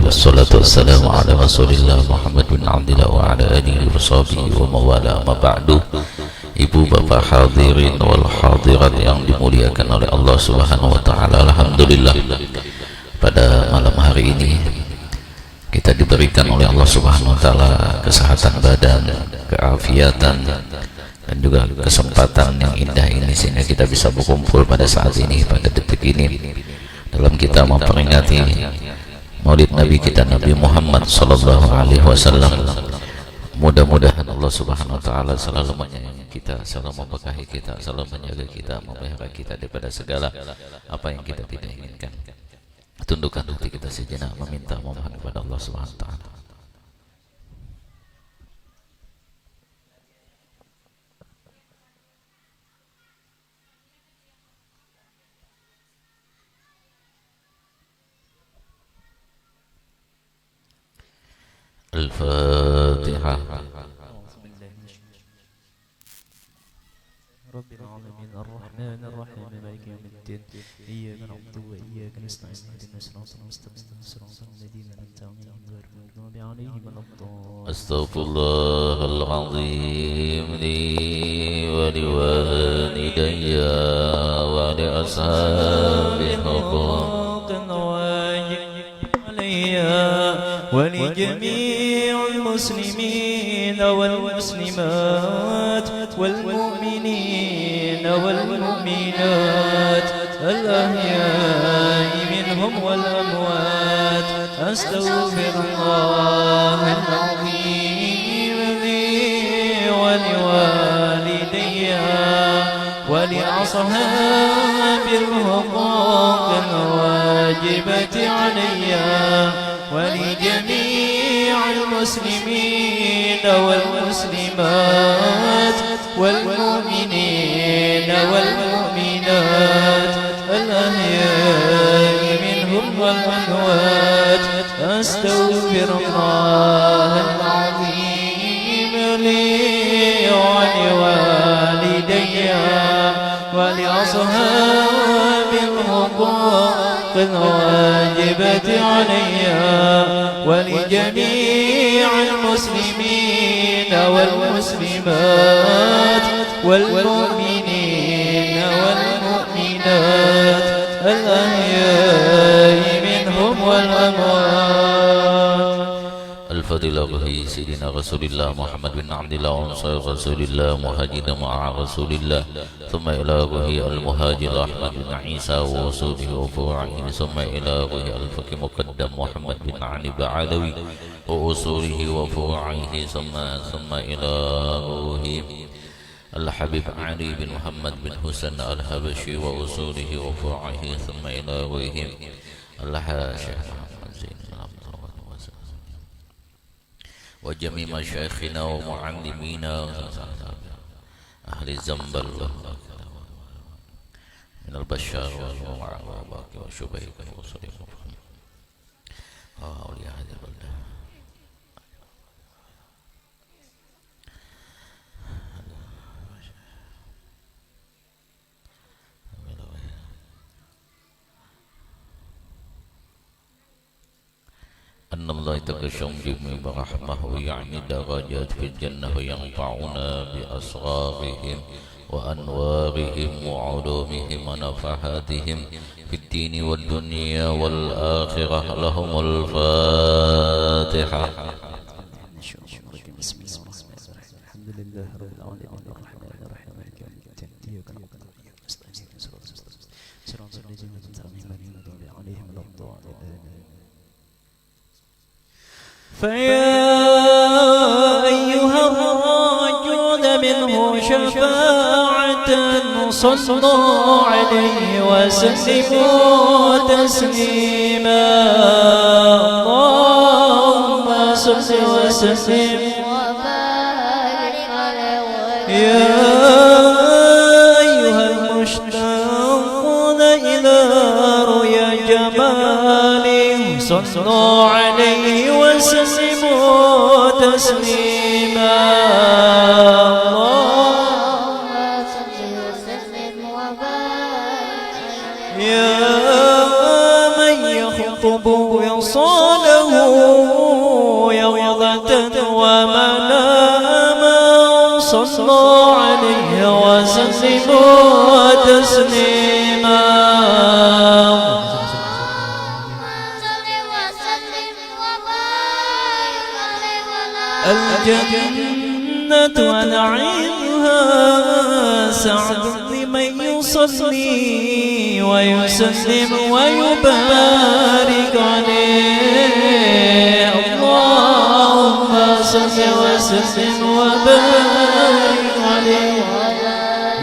wassalatu wassalamu ala rasulillah Muhammad bin Abdillah wa ala alihi wa sahbihi wa mawala amma ba'du. Ibu bapak hadirin wal hadirat yang dimuliakan oleh Allah subhanahu wa ta'ala, alhamdulillah pada malam hari ini kita diberikan oleh Allah subhanahu wa ta'ala kesehatan badan, keafiatan, dan juga kesempatan yang indah ini sehingga kita bisa berkumpul pada saat ini, pada detik ini, dalam kita memperingati Maulid Nabi kita Nabi Muhammad sallallahu alaihi wasallam. Mudah-mudahan Allah subhanahu wa ta'ala selalu menyayangi kita, selalu memberkahi kita, selalu menjaga kita, memelihara kita daripada segala apa yang kita tidak inginkan. Tundukkan hati kita sejenak meminta memohon kepada Allah subhanahu wa ta'ala. Al-Fatihah. Rabbil alamin ar-rahmanir rahim maliki yawmiddin iyyaka na'budu wa iyyaka nasta'in ihdinas siratal mustaqim siratal ladzina an'amta 'alaihim ghairil maghdubi 'alaihim waladdallin. Astaghfirullahal azim li wa liwalidayya wa li ashabihi haqqan wajib alayya wa li jami'il muslimin wal muslimat wal mu'minin wal mu'minat al-ahya'i minhum wal amwat. Astaghfirullahal azim li wa liwalidayya wa li ashabil huquqil wajibati alayya wa li jami'il muslimin wal muslimat wal mu'minin wal mu'minat al-ahya'i minhum wal amwat. Astaghfirullahal azim li wa liwalidayya wa li ashabil huquqil wajibati alayya wa li jami'il muslimin wal muslimat wal mu'minin wal mu'minat al-ahya'i minhum wal amwat. Al-Fadilah Ruhi Sayyidina Rasulullah Muhammad bin Abdillah wa Ansar Rasulullah Muhajidan ma'a Rasulullah thumma ila Ruhi Al-Muhajir Ahmad bin Isa wa Wasulihi wa Fu'ahin thumma ila Ruhi Al-Faqih Muqaddam Muhammad bin Ali Ba'alawi wa Usulihi wa Fu'ahin thumma ila Ruhi Al-Habib Ali bin Muhammad bin Husain Al-Habashi wa Usulihi wa Fu'ahin thumma ila Ruhi Al-Syekh wa jami' masyayikhina wa mu'allimina ahli zambal min al-bashar wa baqi wa syubayk wa sadiq wa awliya hadhihi al-baldah. أن الله يتكشم جميع برحمه ويعني درجات في الجنة وينفعنا بأسرارهم وأنوارهم وعلومهم ونفحاتهم في الدين والدنيا والآخرة. لهم الفاتحة. بسم الله الرحمن الرحيم الحمد لله رب العالمين الرحمن الرحيم مالك يوم الدين إياك نعبد وإياك نستعين صراط الذين أنعمت عليهم غير المغضوب عليهم. فيا أيها الراجون منه شفاعة صلوا عليه وسلموا تسليما. اللهم صل وسلم وبارك عليه يا أيها المشتاقون إلى رؤيا جماله صلوا عليه وسلموا تسليما. اللهم صل وسلم وبارك عليه يا من يخطب وصاله صلوا عليه وسلموا تسليما الجنة ونعيمها سعد لمن يصلي ويسلم ويبارك عليه اللهم صل وسلم وبارك عليه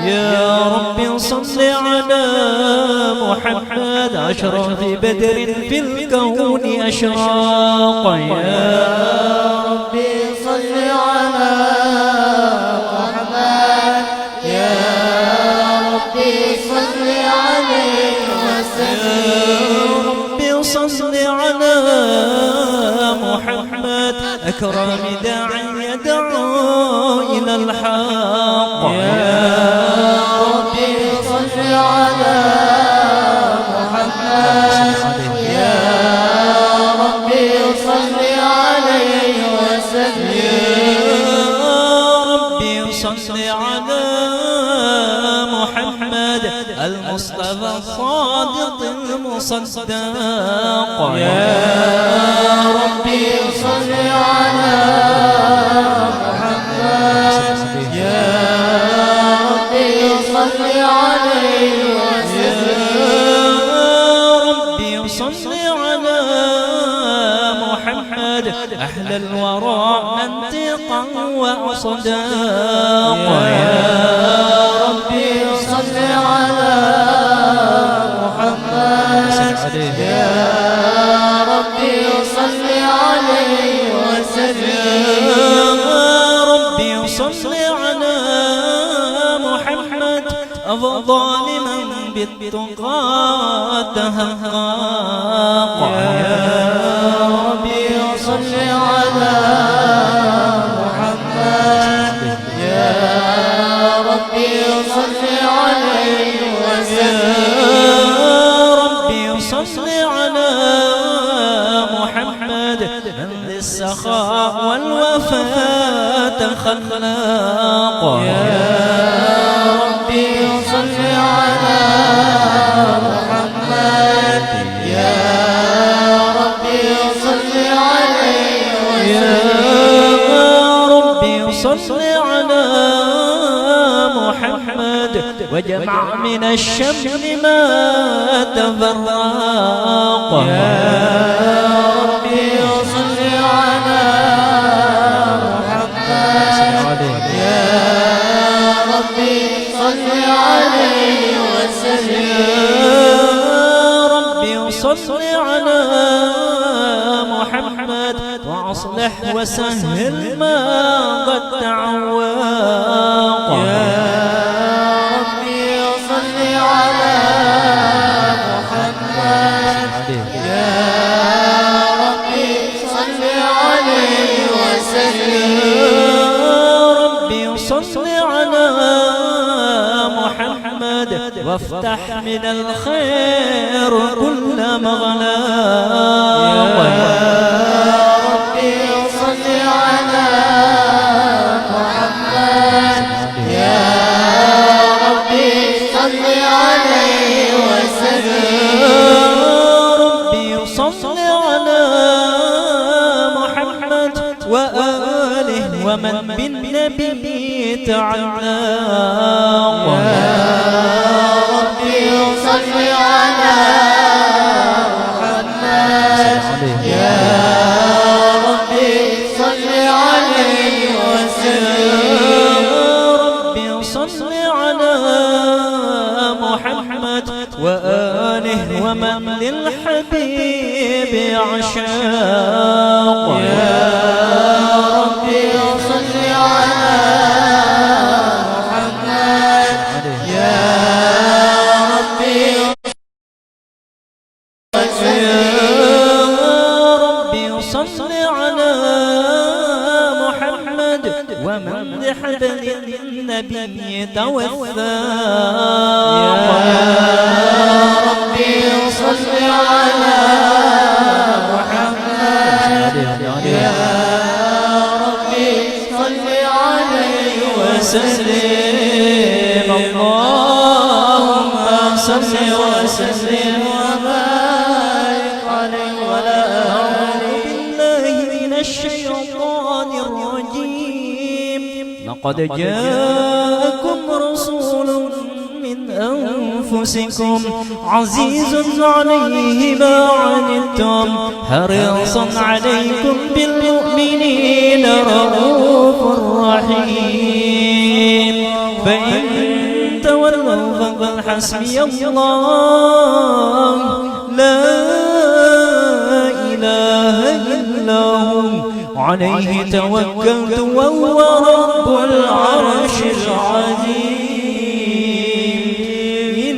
يا رب صل على محمد أشرف بدر في الكون أشراق يا ربي صل على محمد يا ربي صل عليه وسلم يا ربي صل على محمد أكرم داعي يدعو إلى الحق يا ربي صل على محمد يا ربي صل عليه وسلم يا ربي صل على محمد المصطفى الصادق المصدق يا ربي صل على محمد يا ربي صل عليه وسلم يا ربي صل على محمد أحلى الورى منطقا وصداقا يا ربي صل على محمد يا ربي صل عليه وسلم يا ربي صل على محمد ظالما بالتقى تهقاق يا ربي صل على محمد يا ربي صل عليه وسلم يا ربي صل على محمد من للسخاء والوفاء تخلاق يا ربي صل على محمد يا ربي صل عليه وسلم يا ربي صل على محمد وجمع من الشمل ما تفرق يا ربي صل على محمد يا ربي صل عليه وسلم يا ربي صل على محمد واصلح وسهل ما قد تعوق يا ربي صل على محمد يا ربي صل عليه وسلم يا ربي صل على محمد وافتح من الخير كل مغلاق يا ربي صل على محمد يا ربي صل عليه وسلم يا ربي صل على محمد وآله ومن بالنبي تعلق يا ربي صل على محمد يا ربي صل عليه وسلم يا ربي صل على محمد وآله ومن للحبيب عشاق يا ربي صل على محمد يا ربي صل على محمد ومن بحبل النبي توفى يا ربي صل على محمد يا ربي صل عليه وسلم وسلم اللهم صل وسلم وبارك عليه وعلى آله بالله من الشيطان الرجيم لقد جاءكم رسول من أنفسكم عزيز عليه ما عنتم حريص عليكم بالمؤمنين رؤوف رحيم فإن تولوا فقل حسبي الله لا إله إلا هو عليه توكلت وهو رب العرش العظيم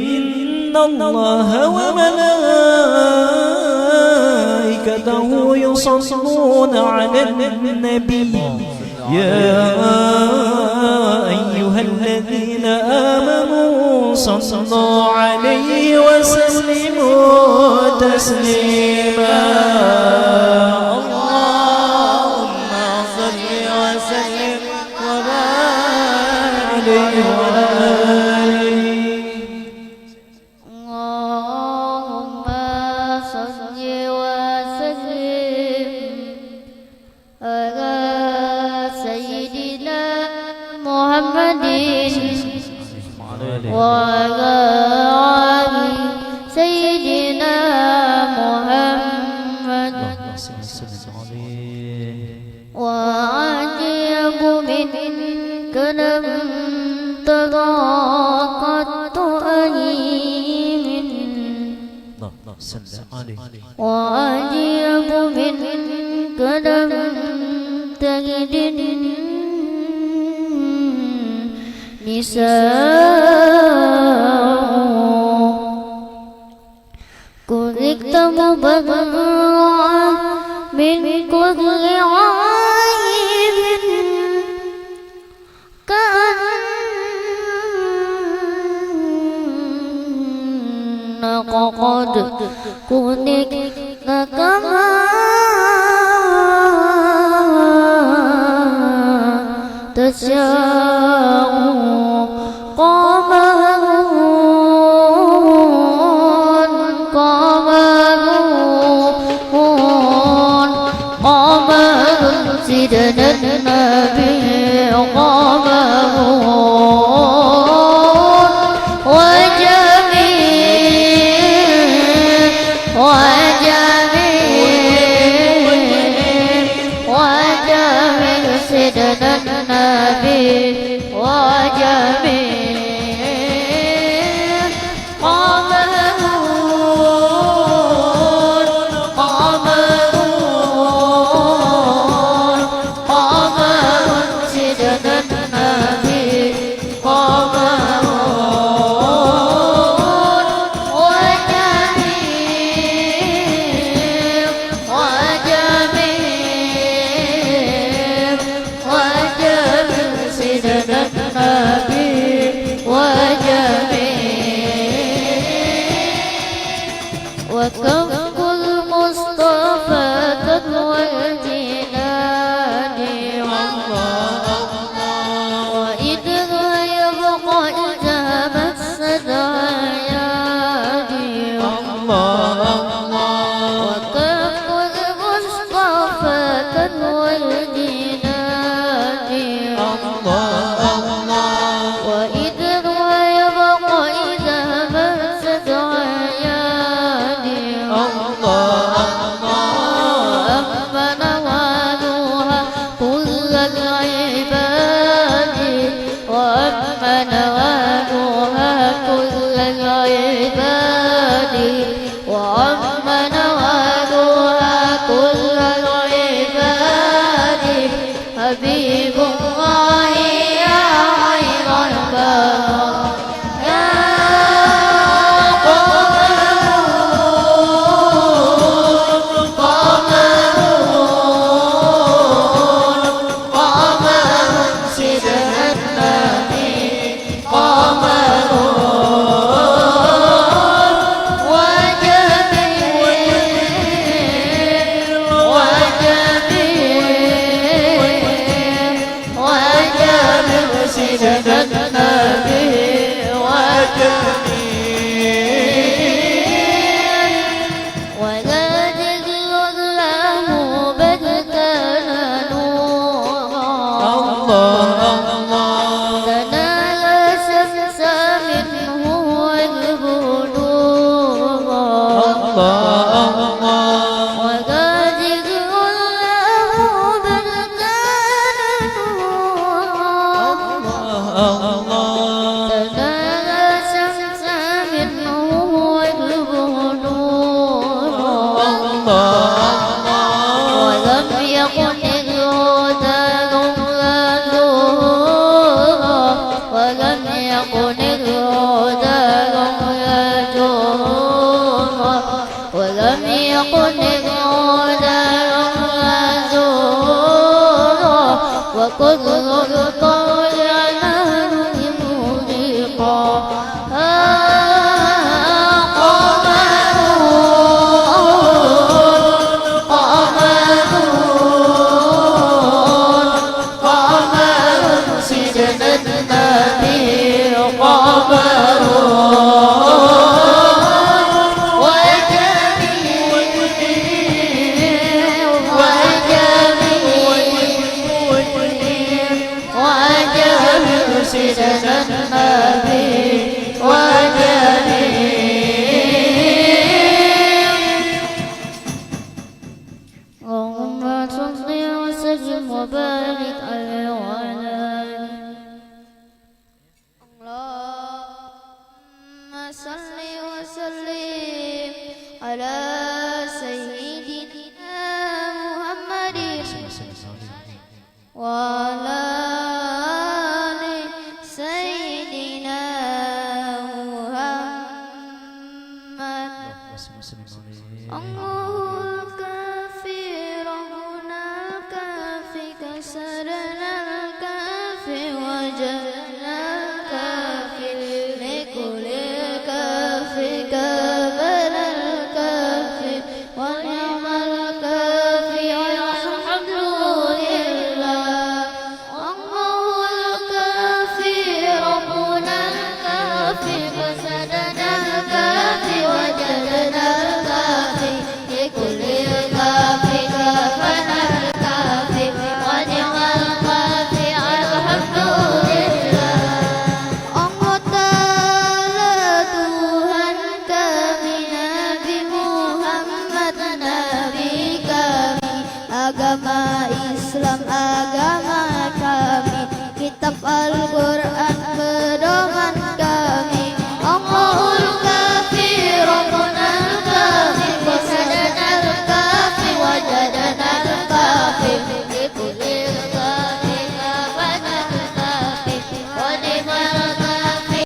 إن الله وملائكته يصلون على النبي يا أيها الذين آمنوا صلوا عليه وسلموا تسليما اللهم صل وسلم وبارك عليه وعلى آله اللهم صل وسلم على سيدنا محمد وعلى آل سيدنا محمد وعجب منك لم تضاقت أليم وعجب منك لم تجد النساء كذبت مبرعا من كل عيب كأنك قد كنت كما تشاء قمر سيدنا النبي قمر وجميل سيدنا النبي وجميل قمر سيدنا النبي قمر وجميل يكن الهدى زورا ولم يكن الهدى زورا ولم يكن الهدى زورا وكل القول عنه مغلقا agama Islam, agama kami, kitab Al-Quran pedoman kami. Allahul kafi, Rabbunal kafi, qasadanal kafi, wajadanal kafi, likulil kafi, kafanal kafi, wa ni'mal kafi.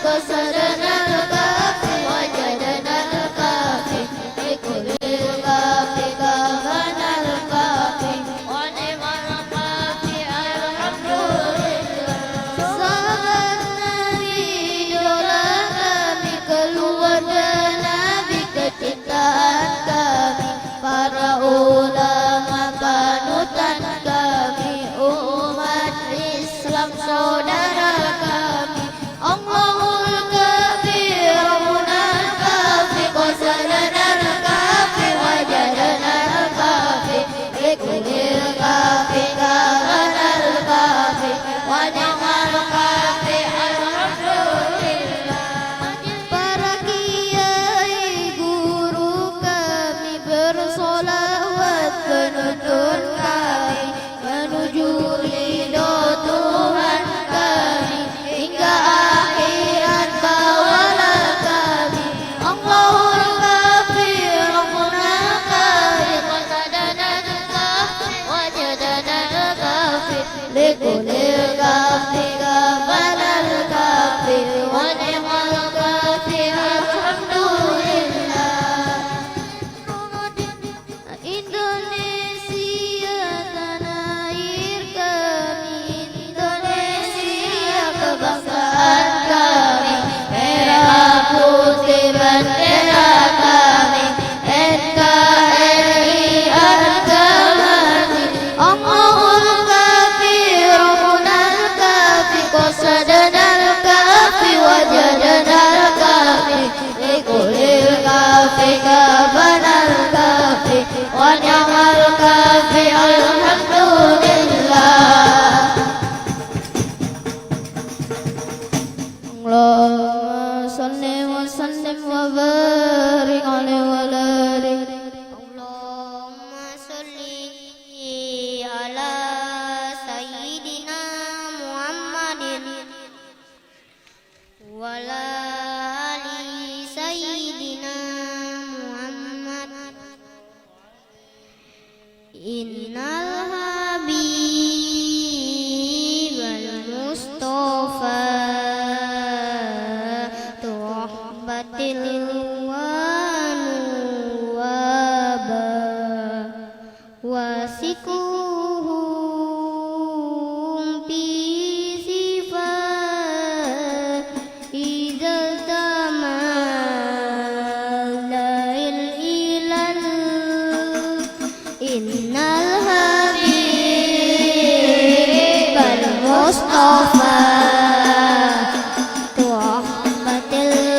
Qasadanal kafi, wajadanal kafi, likulil kafi, kafanal kafi, wa ni'mal kafi, alhamdulillah. Sahabat Nabi, idola kami, keluarga Nabi, kecintaan kami, para ulama panutan kami, umat Islam saudara kami. Allahul kafi, وسلم وبارك عليه وعلى آله. اللهم صل على سيدنا محمد وعلى آل سيدنا محمد. إن الحبيب المصطفى تحبة الوابا واسكهم بصفات إذا تمال الإلال. إن الحبيب المصطفى تحبة الوابا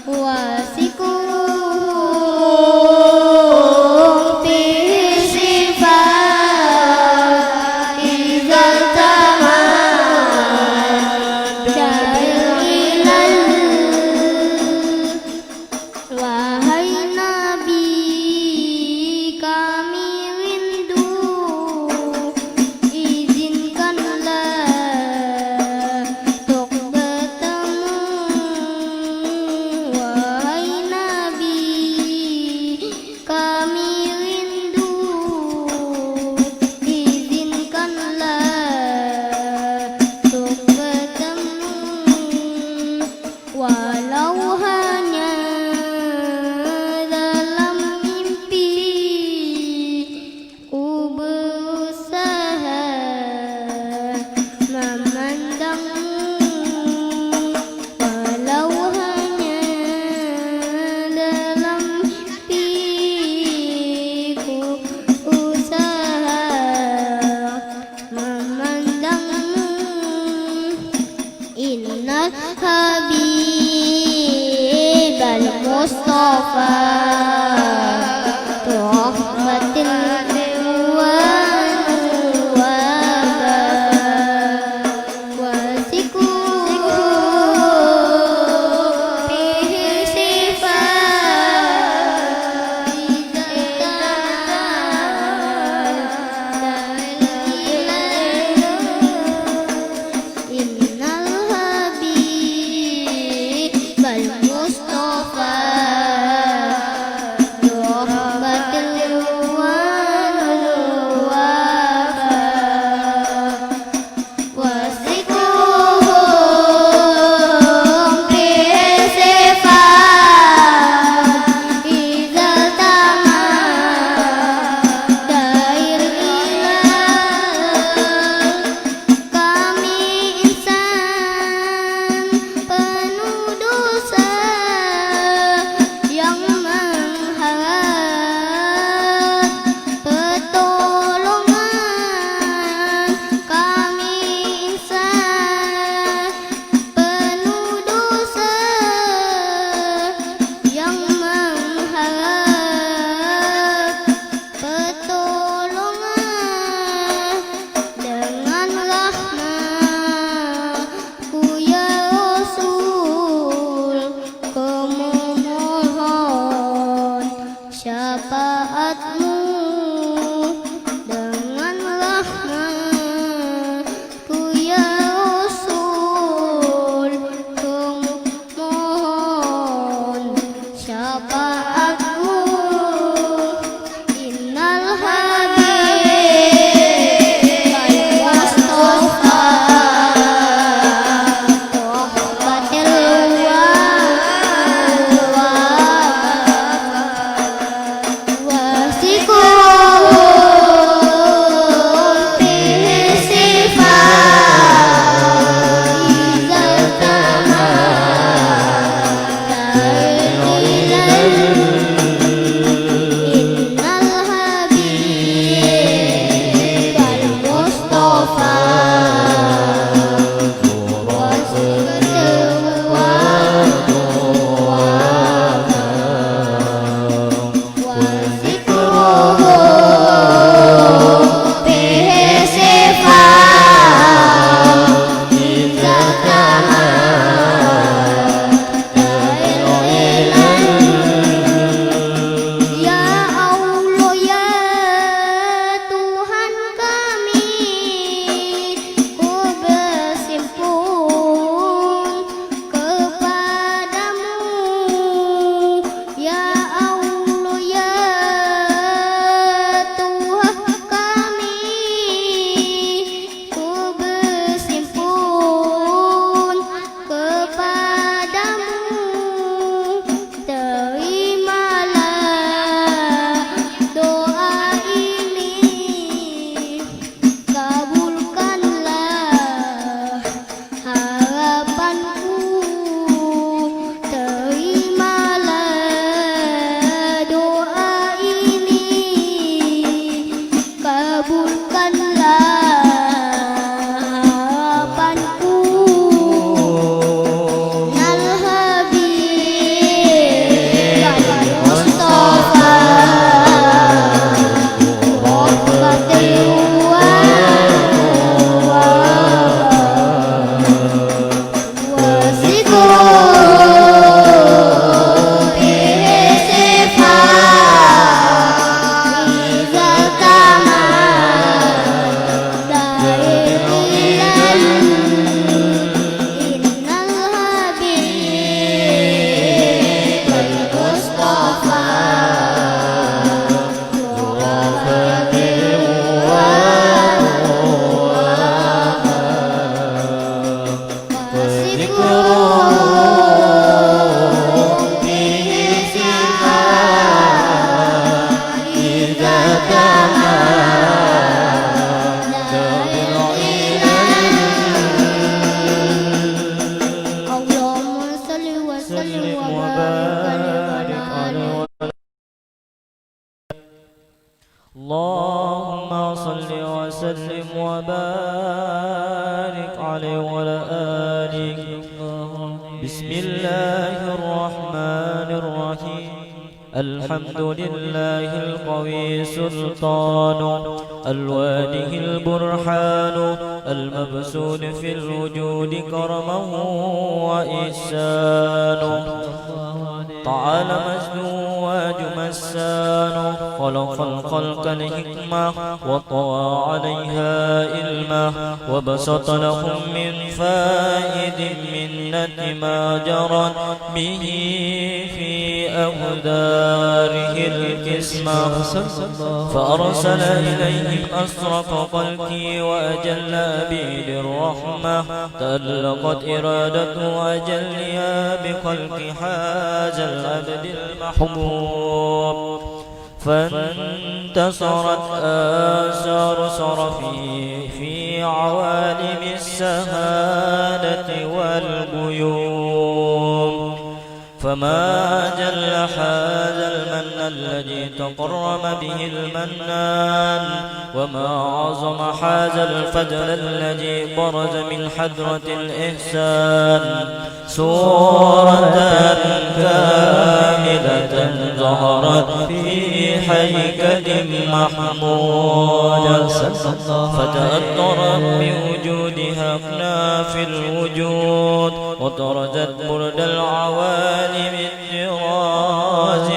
واسكهم بصفات إذا تمال الإلال. Wahai Nabi, kami rindu, izinkanlah untuk bertemu. Wahai Nabi, kami rindu, izinkanlah untuk bertemu. Walau hanya dalam mimpi, ku berusaha memandangmu. Walau hanya dalam mimpi, ku usaha memandangmu. Innal habib al-mustafa tuhfatil wababa wasikuh bihi sifat Innal habib al-mustafa وعلى آله. بسم الله الرحمن الرحيم. الحمد لله القوي سلطان الواجه البرحان المبسوط في الوجود كرما وإحسان تعالى مجد وجمسان خلق الخلق الحكمة وطوى عليها علمه وبسط لهم من فائد منة ما جرت به في أقداره القسمة فأرسل إليهم أسرق خلقي وأجل أبيد الرحمة تألقت إرادته وأجلها بخلق هذا العبد المحبوب فانتصرت آثار صرفه في عوالم السهادة والغيوم فما جل هذا المن الذي تقرم به المنان وما عظم هذا الفضل الذي برز من حضرة الإحسان سورة كاملة ظهرت في حيكة محمود فتأثرت بوجودها أكناف الوجود وطرزت برد العوالم الطراز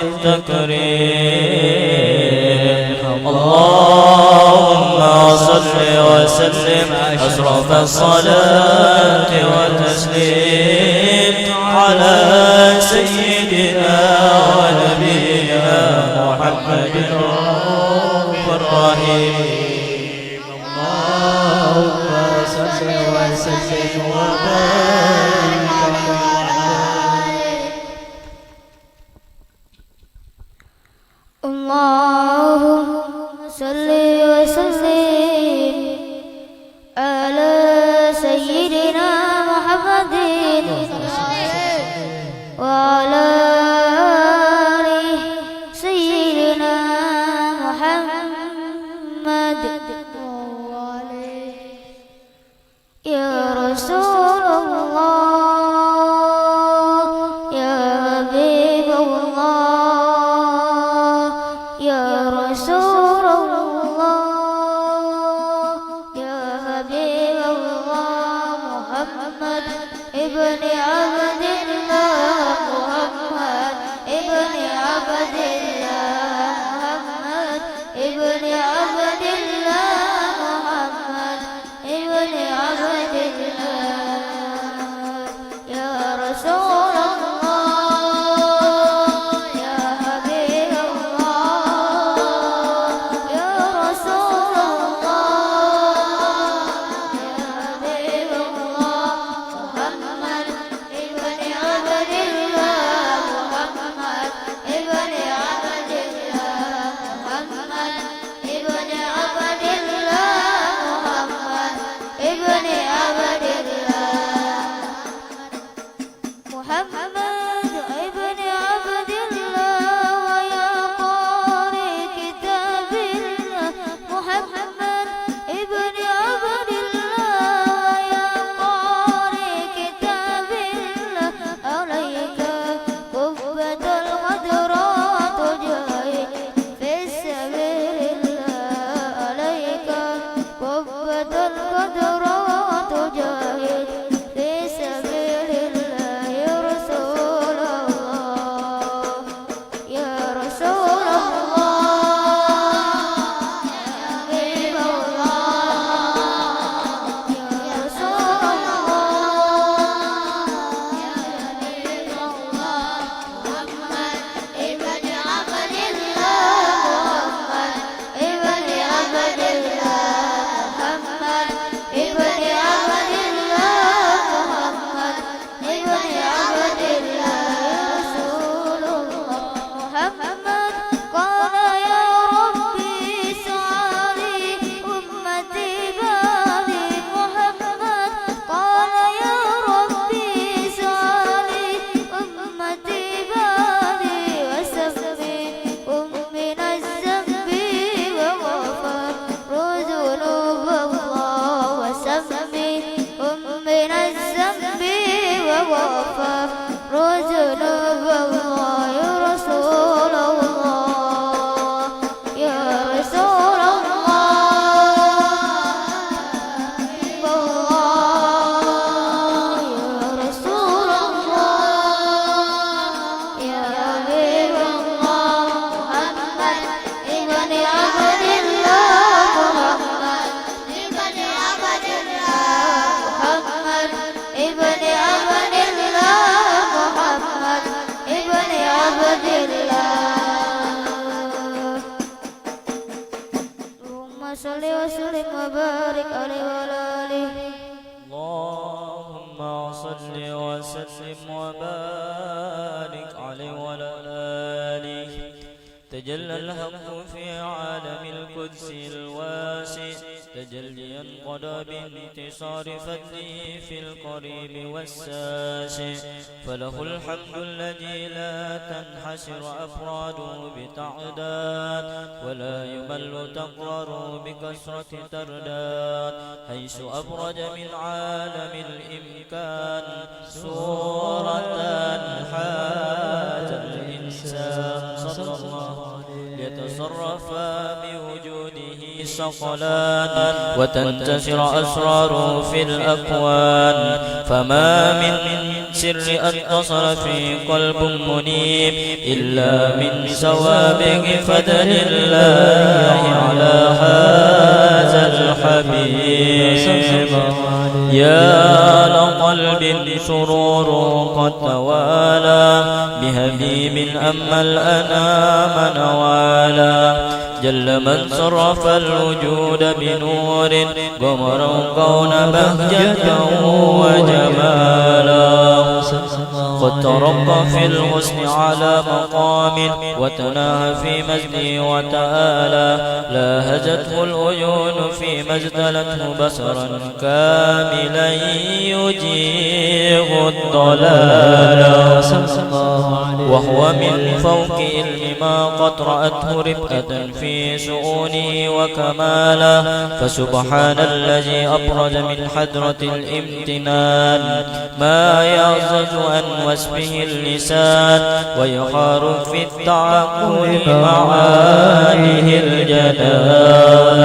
التكريم اللهم صل وسلم أشرف الصلاة والتسليم على سيدنا ونبينا محمد الرؤوف الرحيم اللهم صل وسلم وبارك اللهم صل وسلم على سيدنا محمد وعلى آل سيدنا محمد يا رسول الله يا حبيب الله يا رسول الله يا حبيب الله محمد ابن عبد الله محمد ابن عبد الله محمد ابن عبد الله محمد ابن عبد الله يا رسول الله يا حبيب الله يا رسول الله يا حبيب الله محمد ابن صل وسلم وبارك عليه وعلى آله. تجلى الحق في عالم القدس الواسع تجليا قضى بانتصار فضله في القريب والساسع. فله الحمد الذي لا تنحسر أفراده بتعداد ولا يمل تقرر بكثرة ترداد، حيث أبرج من عالم الإمكان سورة حاز الإنسان صلى الله يتصرف بوجوده صقلان وتنتشر أسراره في الأكوان. فما من سر اتصل في قلب منيب إلا من سوابق فضل الله على هذا الحبيب. يا لقلب سرور قد توالى بهبيب أما الأنام نوالا. جل من صرف الوجود بنور قمرا كون بهجة وجمالا. قد ترقى في الحسن على مقام وتناهى في مجده وتآلى. لاهجته العيون فيما ازدلته بصرا كاملا يجيب الضلالا. وهو من فوق علم ما قد رأته ربقة في شؤونه وكمالا. فسبحان الذي أبرز من حضرة الامتنان ما يعزج عن وصفه اللسان ويخار في التعقل معانيه الجنان.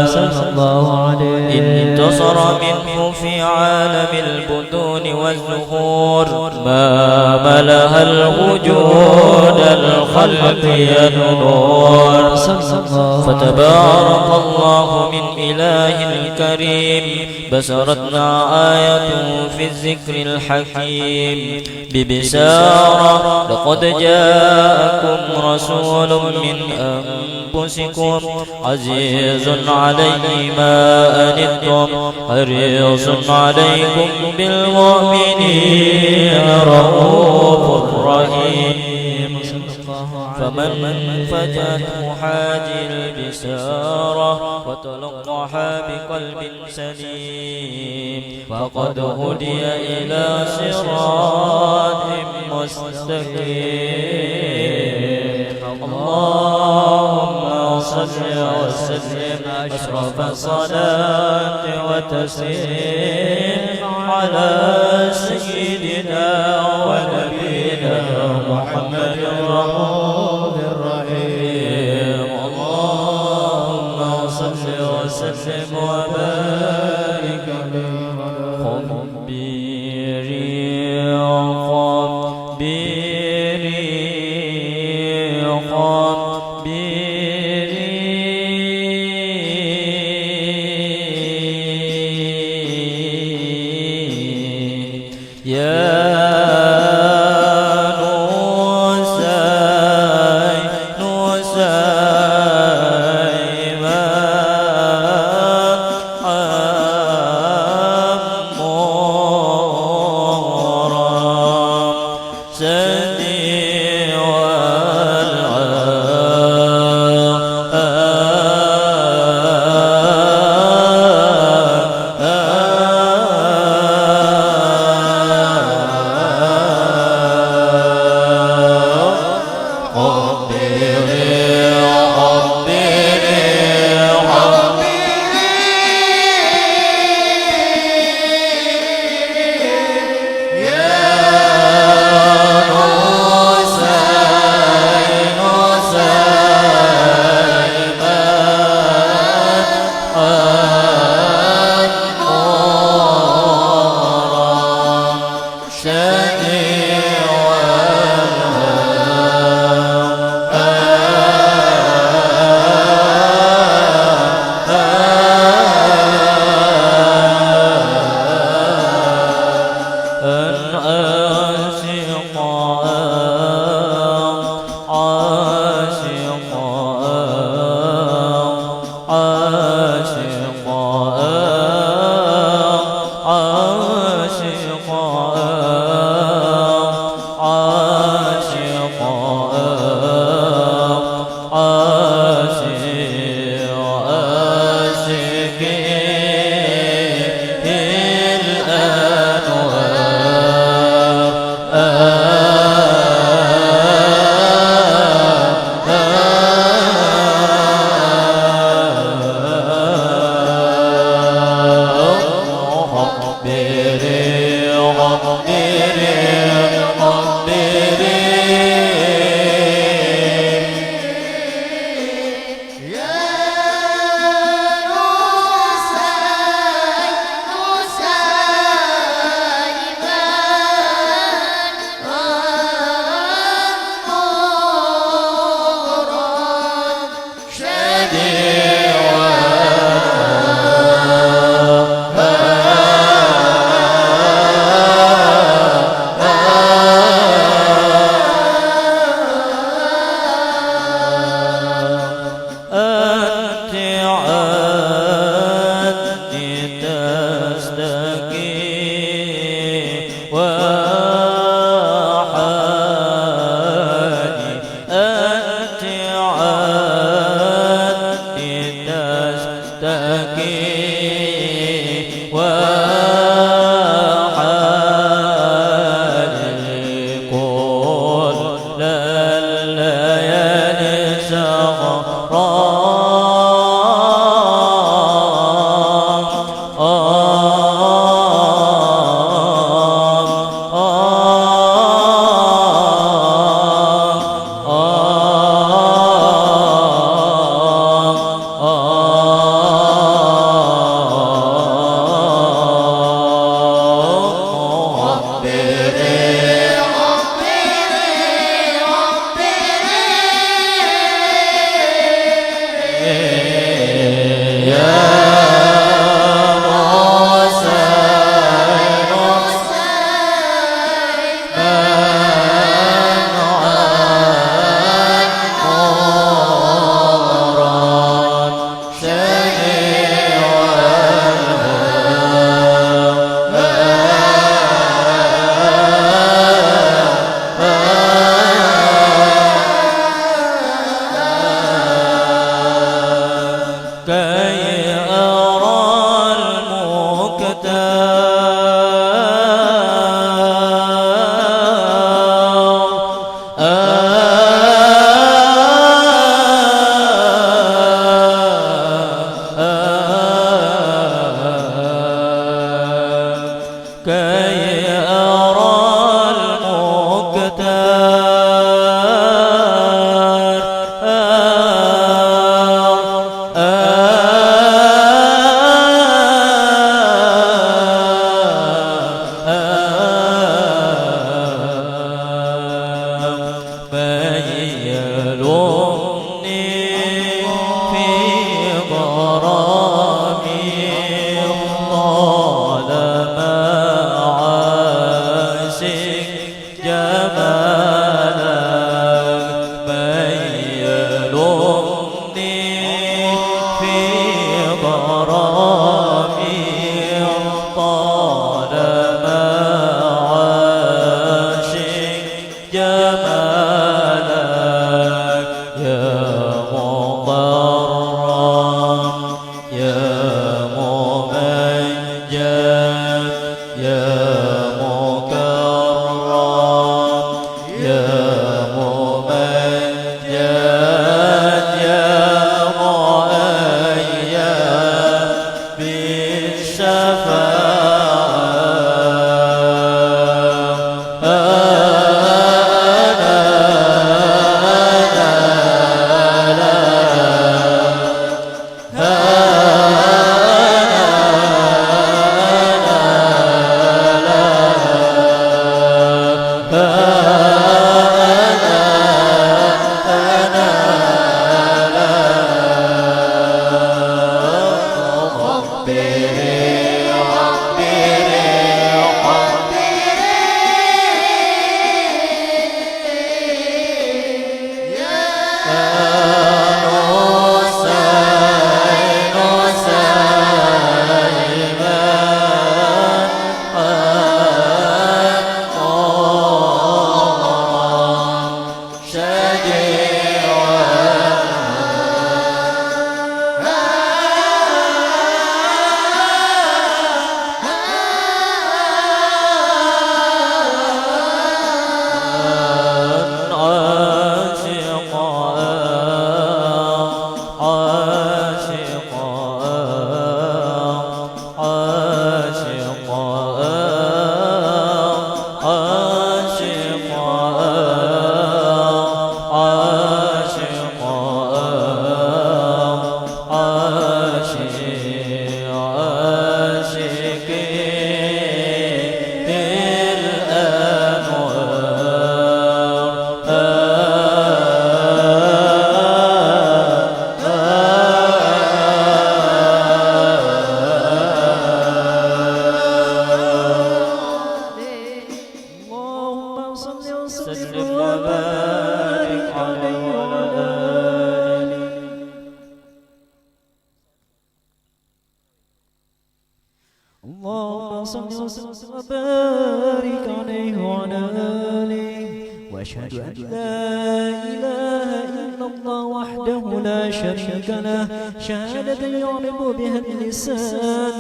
انتصر منه في عالم البطون والزهور ما ملأ الوجود الخلق ينور. فتبارك الله من إله كريم بسرتنا آيته في الذكر الحكيم ببسارة. لقد جاءكم رسول من أنفسكم عزيز عليه ما أنتم حريص عليكم بالمؤمنين رؤوف رحيم. فمن فجأته حاجي البشارة وتلقاها بقلب سليم فقد هدي إلى صراط مستقيم. اللهم صل وسلم أشرف الصلاة وتسليم على سيدنا ونبينا محمد الرؤوف الرحيم. اللهم صل وسلم وبارك وحالي أنت عني تستكي وحالي كل الليالي طالما وبارك عليه وعلى آله. وأشهد أن لا إله إلا الله وحده لا شريك له شهادة يعرب بها اللسان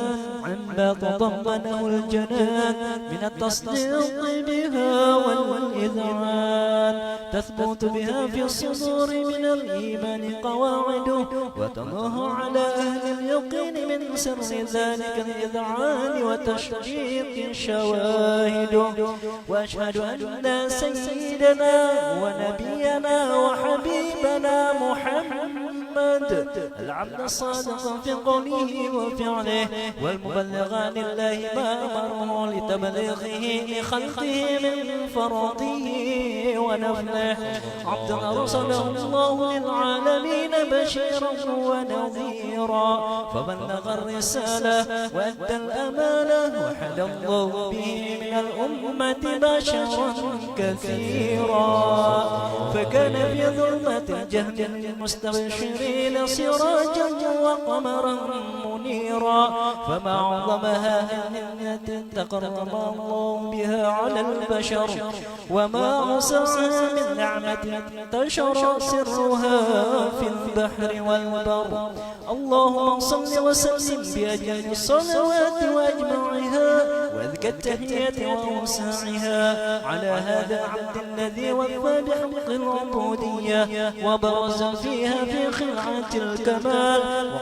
عما تضمنه الجنان من التصديق بها والإذعان، تثبت بها في الصدور من الإيمان قواعده، وتظهر على أهل اليقين من سر ذلك الإذعان وتشريق شواهده. وأشهد أن سيدنا ونبينا وحبيبنا محمد العبد الصادق في قوله وفعله والمبلغ عن الله ما أمره لتبليغه لخلقه من فرضه ونفله، عبد أرسله الله للعالمين بشيرا ونذيرا فبلغ الرسالة وأدى الأمانة وحد الله به من الأمة بشرا كثيرا، فكان في ظلمة الجهل للمستبشرين سراجا وقمرا منيرا، فما عظمها أهلية تقرب الله بها على البشر، وما أوسعها من نعمة انتشر سرها في البحر والبر. اللهم صل وسلم بأجل الصلوات وأجمعها وأذكى التحيات وأوسعها على هذا العبد الذي وفى بحق العبودية وبرز فيها في خلعة الكمال،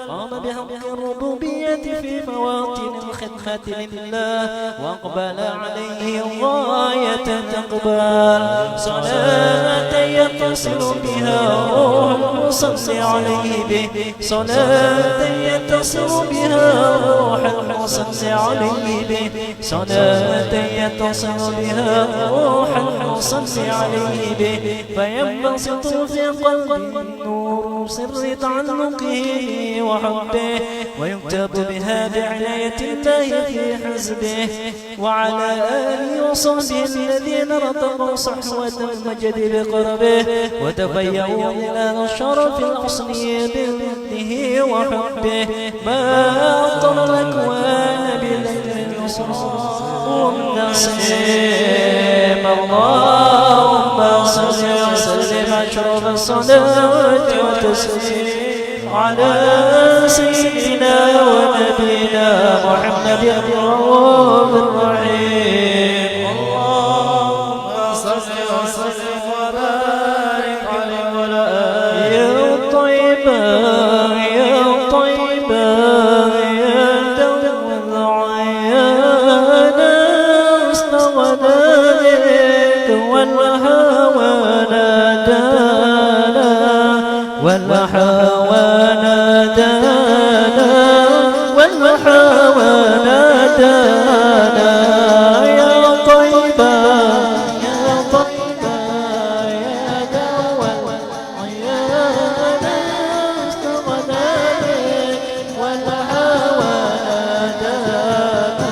وقام بحق الربوبية في مواطن الخدمة لله، وأقبل عليه غاية تقبال. صلاة يتصل بها روح صل عليه به، صلاة يتصل بها روح صل عليه به، صلاة يتصل بها روح صل عليه به، فينبسط في قلبي نور سر تعلقه وحبه، ويكتب بها بعناية الله في حزبه، وعلى آله وصحبه الذين رتقوا صحوة المجد بقربه وتفيأوا إلى الشرف الأصلي بإذنه وحبه، ما أطل الأكوان بذكر النصيب. اللهم صل وسلم أشرف الصلاة وتسليم على سيدنا ونبينا محمد الرؤوف الرحيم. اللهم صل وسلم وبارك عليه وعلى آله. يا طيبة يا طيبة يا دوم العيان استغنيك والهوى نادانا والهوى نادانا والهوى نادانا. يا طيبة يا طيبة يا دوم العيان استغنيك والهوى نادانا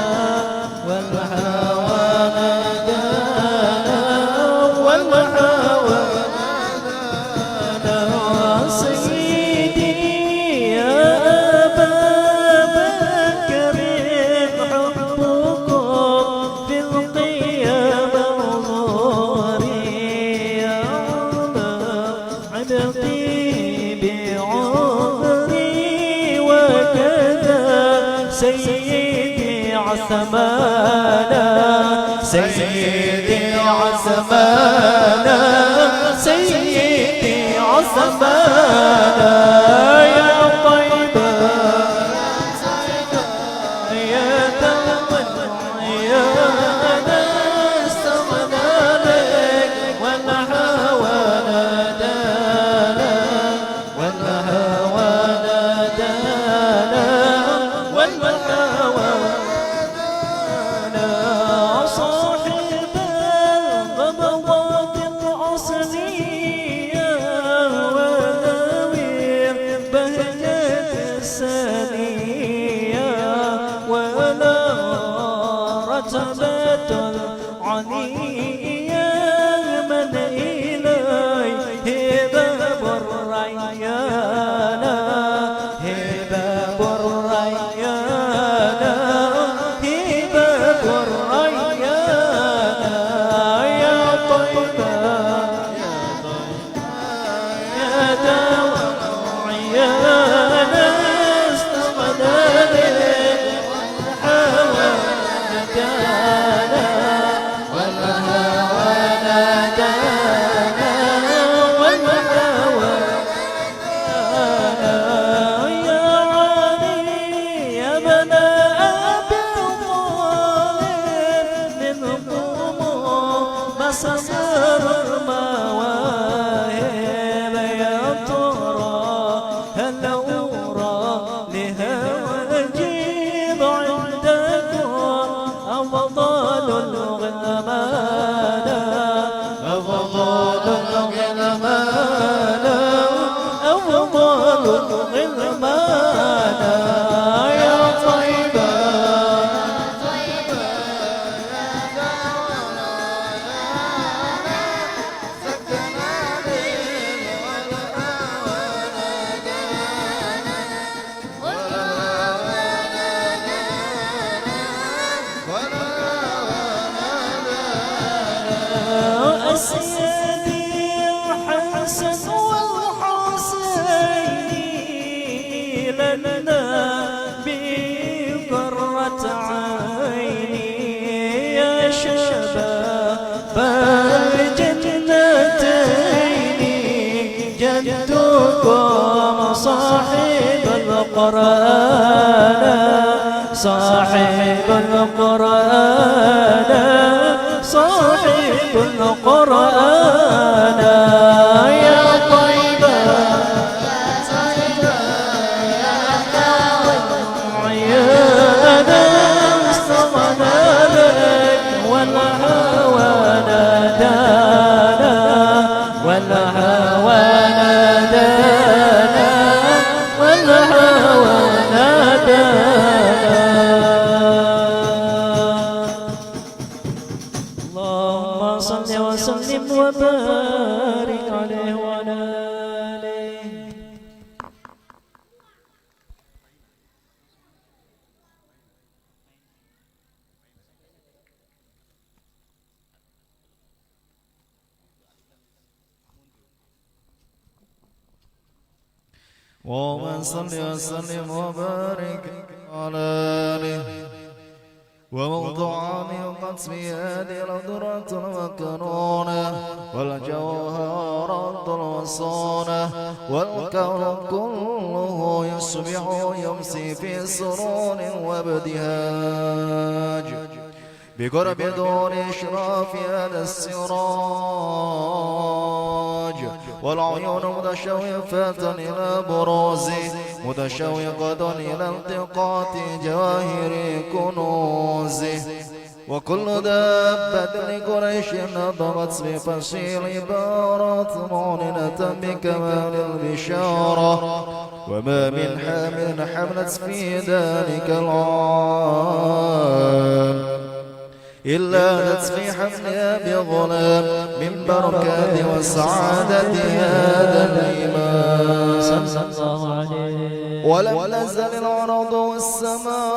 والهوى نادانا والهوى نادانا. سيدي يا أبا بكر حبكم في القيامة ظهري يا عبقي بعمري، وكذا سيدي عثمانا سيدي عثمانا سيدي عثمانا. يا طيبة يا دوم العيان استغنى لك والهوى نادانا والهوى نادانا والهوى نادانا. صاحب الغضبات الأصلية وذوي بهجة السنية، ولا رتبة العليا من إليه باب الريان باب الريان باب الريان. القمور مسامير المواهب يا ترى هل أورى لهوى أجيب عندكم أفضل الغلمان أفضل الغلمان أفضل الغلمان يا طيبة أسيدي الحسن والحسين لنا بقرة عيني يا شباب الجنتين جدكم صاحب القرآن صاحب القرآن صاحب القرآن يا طيبة عيانا استغنى لك والهوى نادانا والهوى نادانا والهوى نادانا اللهم صل وسلم وبارك عليه وعلى آله اللهم صل وسلم وبارك على آله وموضوع من قسم هذه الأدرة المكنونة والجوهرات الوصونة والكون كله يصبح يمسي في سرور وابتهاج بقرب دون إشراف هذا السراج والعيون متشوفة إلى بروزه متشوقة إلى التقاط جواهر كنوزه وكل دابة لقريش نطقت بفصيل عبارات معلنة بكمال البشارة وما من حامل حملت في ذلك العام إلا في حملها بغلام من بركات وسعادة هذا الإمام صلى الله عليه ولم نزل الأرض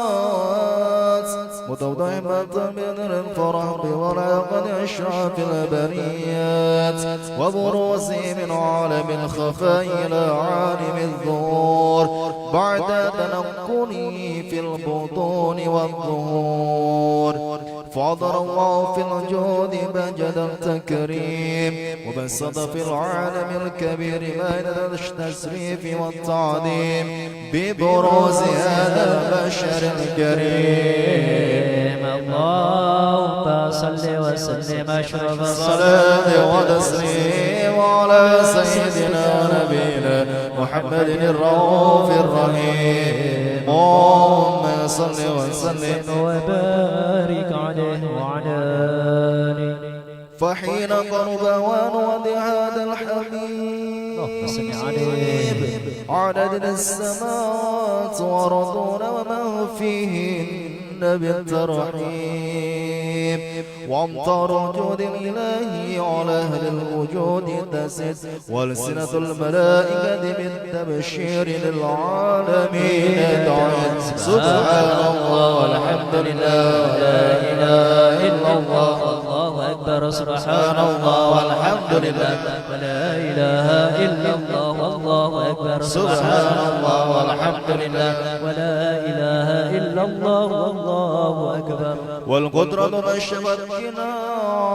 والسماوات متوضحمة بدر الفرح بولاقة إشراف البريات وبروزه من عالم الخفاء إلى عالم الظهور بعد تنقله في البطون والظهور فعذر الله في الجود بجد التكريم وبسط في العالم الكبير بين التشريف والتعظيم ببروز هذا البشر الكريم اللهم صل وسلم أشرف الصلاة والتسليم على سيدنا ونبينا محمد الرؤوف الرحيم اللهم صل وسلم وبارك عليه وعلى آله فحين قرب وانود هذا اللهم صل الحبيب عليه عددنا السماوات وارضون ومن فيهن بالترحيب وامطار الجود الإلهي على أهل الوجود تسد والسنة الملائكة بالتبشير للعالمين تعد سبحان الله والحمد لله لا إله إلا الله الله أكبر سبحان الله والحمد لله ولا إله إلا الله والله أكبر سبحان الله والحمد لله ولا إله إلا إلا الله والله أكبر. والقدرة نشفت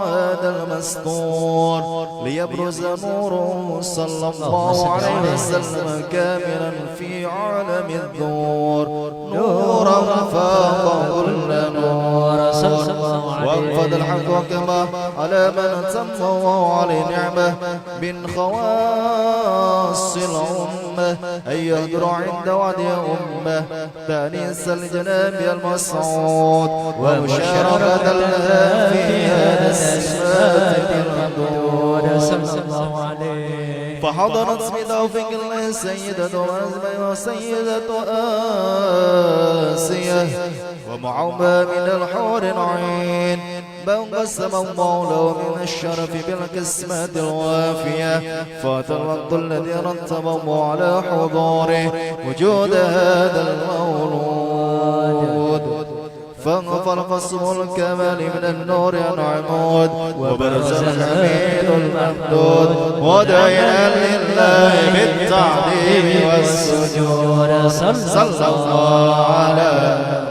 هذا المستور ليبرز نوره صلى الله عليه وسلم كاملا في عالم الذور نورا فاق كل نور. وانفذ الحق وكما على من تم الله عليه نعمه من خواص الأمة أن يهدر عند وعد أمة تأنيس الجناب المسعود ومشاركة الآن في هذا السماء المحدود صلى الله عليه. فحضرت بتوفيق الله سيدة رزمة وسيدة آسية ومعهما من الحور العين بل قسم الله له من الشرف بالقسمة الوافية. فات الوقت الذي رتب الله على حضوره وجود هذا المولود فانفرق اسم الكمال من النور العمود وبرز الحميد الممدود ودعينا لله بالتعظيم والسجود. صلى الله على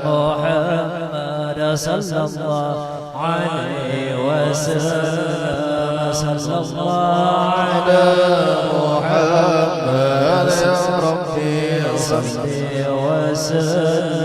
محمد صلى الله عليه وسلم. صلى الله على محمد يا ربي صل وسلم.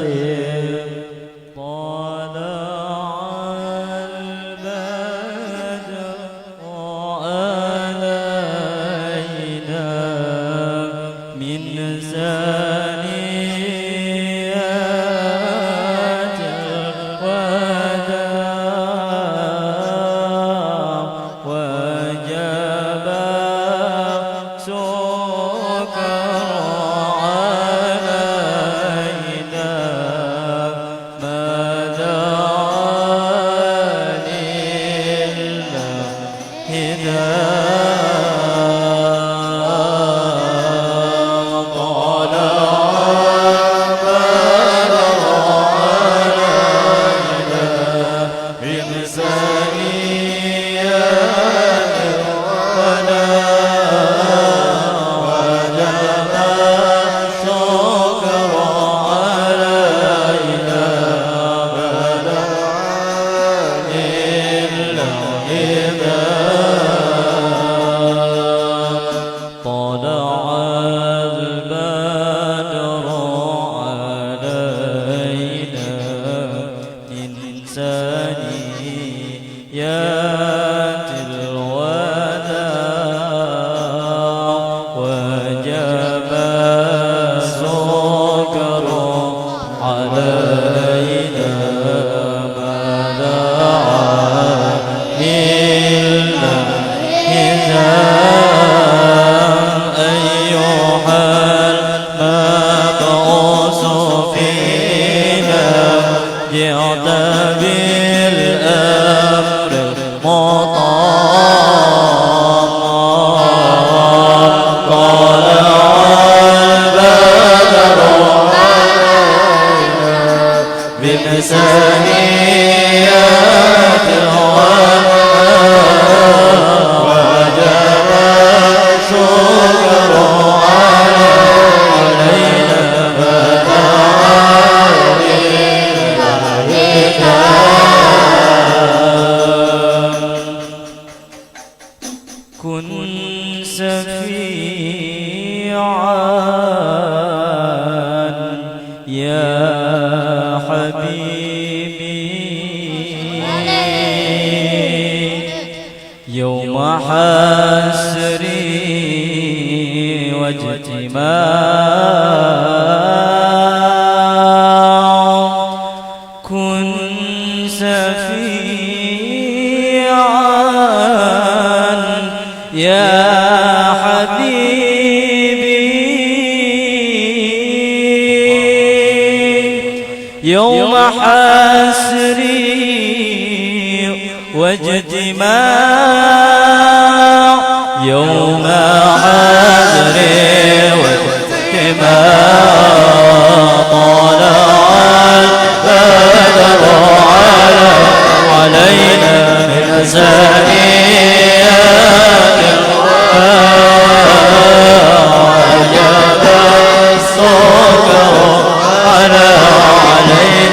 على علينا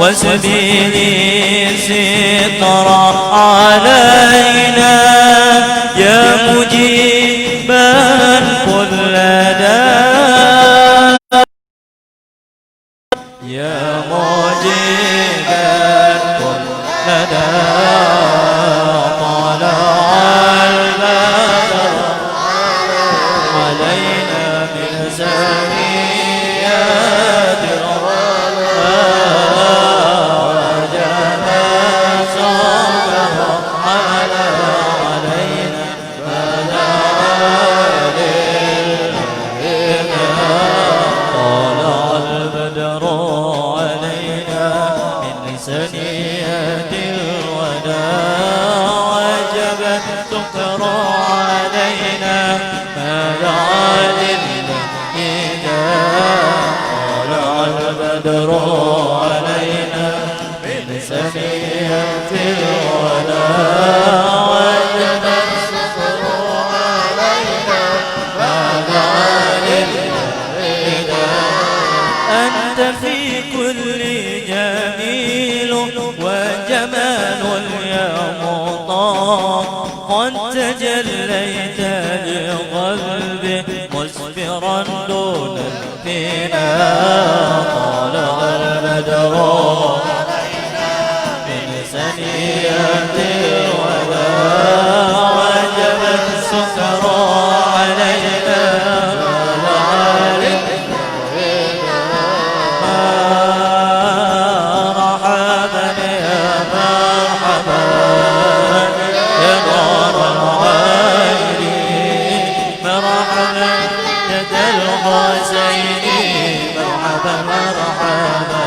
وسبيلي سترى علينا يا مجيبا كل داء يا مجيبا كل داء طلع البدر علينا من سنيات البدر علينا من سنية الوداع وجب الشكر علينا ماذا للإله أنت في كل جميل وجمال يا مطاع قد تجليت لقلبي مسفرا دون الفناء طلع البدر علينا من سنية الوداع وجب السكر علينا مرحبا يا مرحبا يا نور العين مرحبا يد الحسين مرحبا مرحبا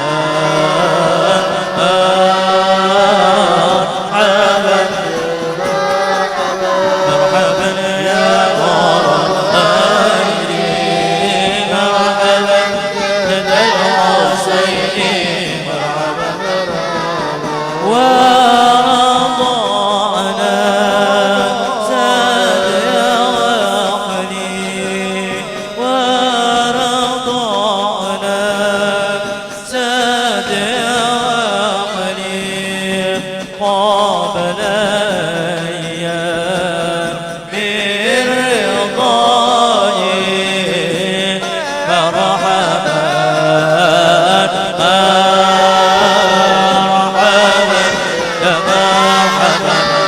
مرحبا يا نور العين مرحبا يد الحسين ورضعنا زاد يا عقلي ورضعنا زاد يا عقلي قابل أيام من رضاي مرحبا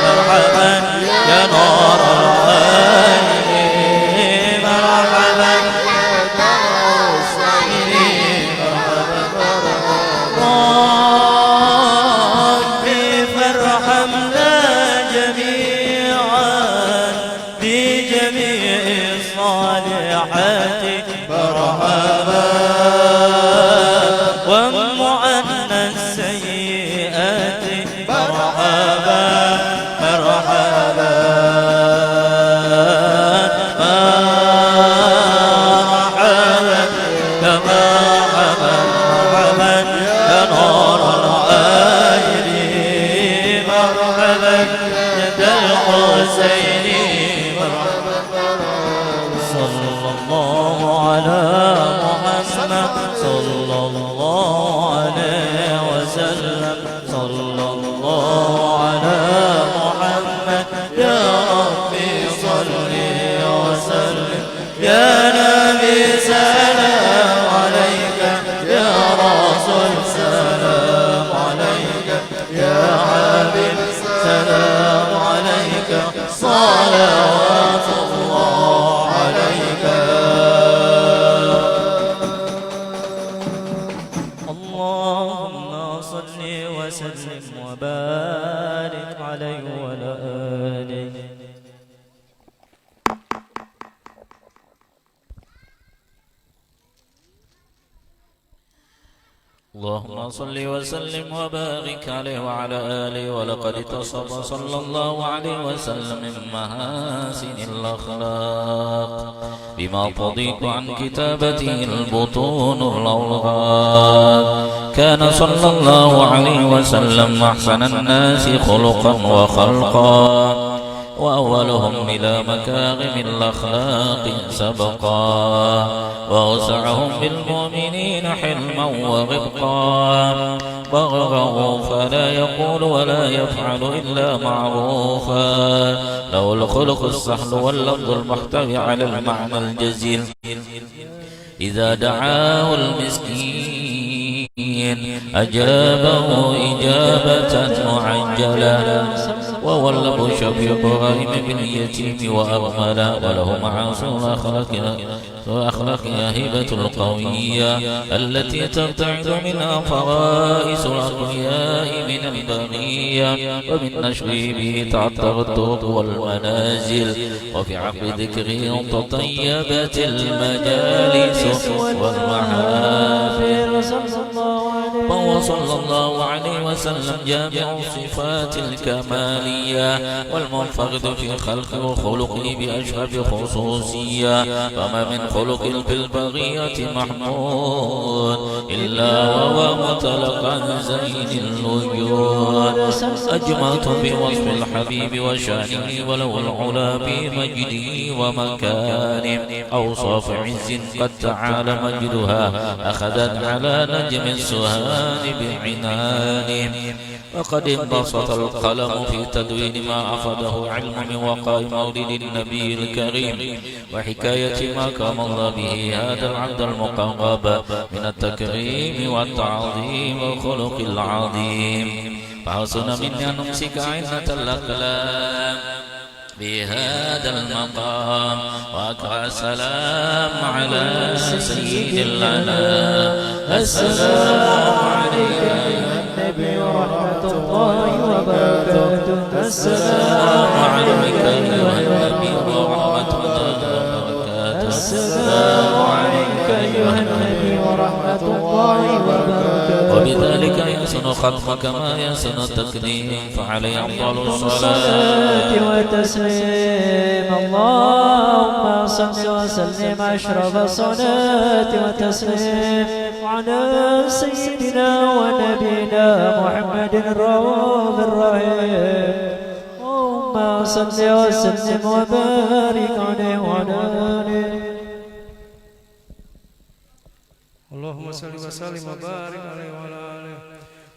مرحبا يا نور العين مرحبا ربي فارحمنا جميعا بجميع الصالحات مرحبا وامح عنا السيئات مرحبا مرحبا مرحبا مرحبا يا نور العين مرحبا يد الحسين مرحبا صلى الله على محمد صلى الله عليه وسلم صلى الله على محمد يا ربي صل وسلم يا نبي سلام عليك يا رسول سلام عليك يا حبيب سلام عليك صلوات الله عليك اللهم صل وسلم وبارك عليه وعلى آله اللهم صل وسلم وبارك عليه وعلى آله ولقد اتصف صلى الله عليه وسلم من محاسن الأخلاق بما تضيق عن كتابته البطون الألغام كان صلى الله عليه وسلم أحسن الناس خلقا وخلقا وأولهم إلى مكارم الأخلاق سبقا وأوسعهم بالمؤمنين حلما ورفقا بغضه فلا يقول ولا يفعل إلا معروفا له الخلق السهل واللفظ المحتوي على المعنى الجزيل إذا دعاه المسكين أجابه إجابة معجلة وهو اللب شفيق رحم باليتيم وأغملا وله معاصر أخلاقها هبة القوية التي تبتعد منها فرائس الأقوياء من البغية ومن نشره به تعطر الطرق والمنازل وفي عقب ذكره تطيبت المجالس والمحافل وهو صلى الله عليه وسلم جامع صفات الكمالية والمنفرد في خلقه وخلقه بأشرف خصوصية وما من خلق في البغية محمود إلا وهو متلقى زين الوجود أجمعت بوصف الحبيب وشانه ولو العلا بمجده ومكانه أوصاف عز قد تعالى مجدها أخذت على نجم السهام بعنان وقد انبسط القلم في تدوين ما أفاده علم من وقاء مولد النبي الكريم وحكاية ما كرم الله به هذا العبد المقرب من التكريم والتعظيم والخلق العظيم فحسن مني أن أمسك عنة الأقلام بهذا المقام وأقرأ السلام على سيد الأنام السلام عليك أيها النبي ورحمة الله وبركاته السلام عليك أيها النبي ورحمة الله وبركاته السلام عليك أيها النبي ورحمة الله وبركاته وبذلك يحسن ختم كما يحسن التقديم فعليه أفضل الصلاة وتسليم اللهم صل وسلم أشرف الصلاة وتسليم على سيدنا ونبينا محمد الرؤوف الرحيم اللهم صل وسلم وبارك عليه وعلى آله اللهم صل وسلم وبارك عليه وعلى آله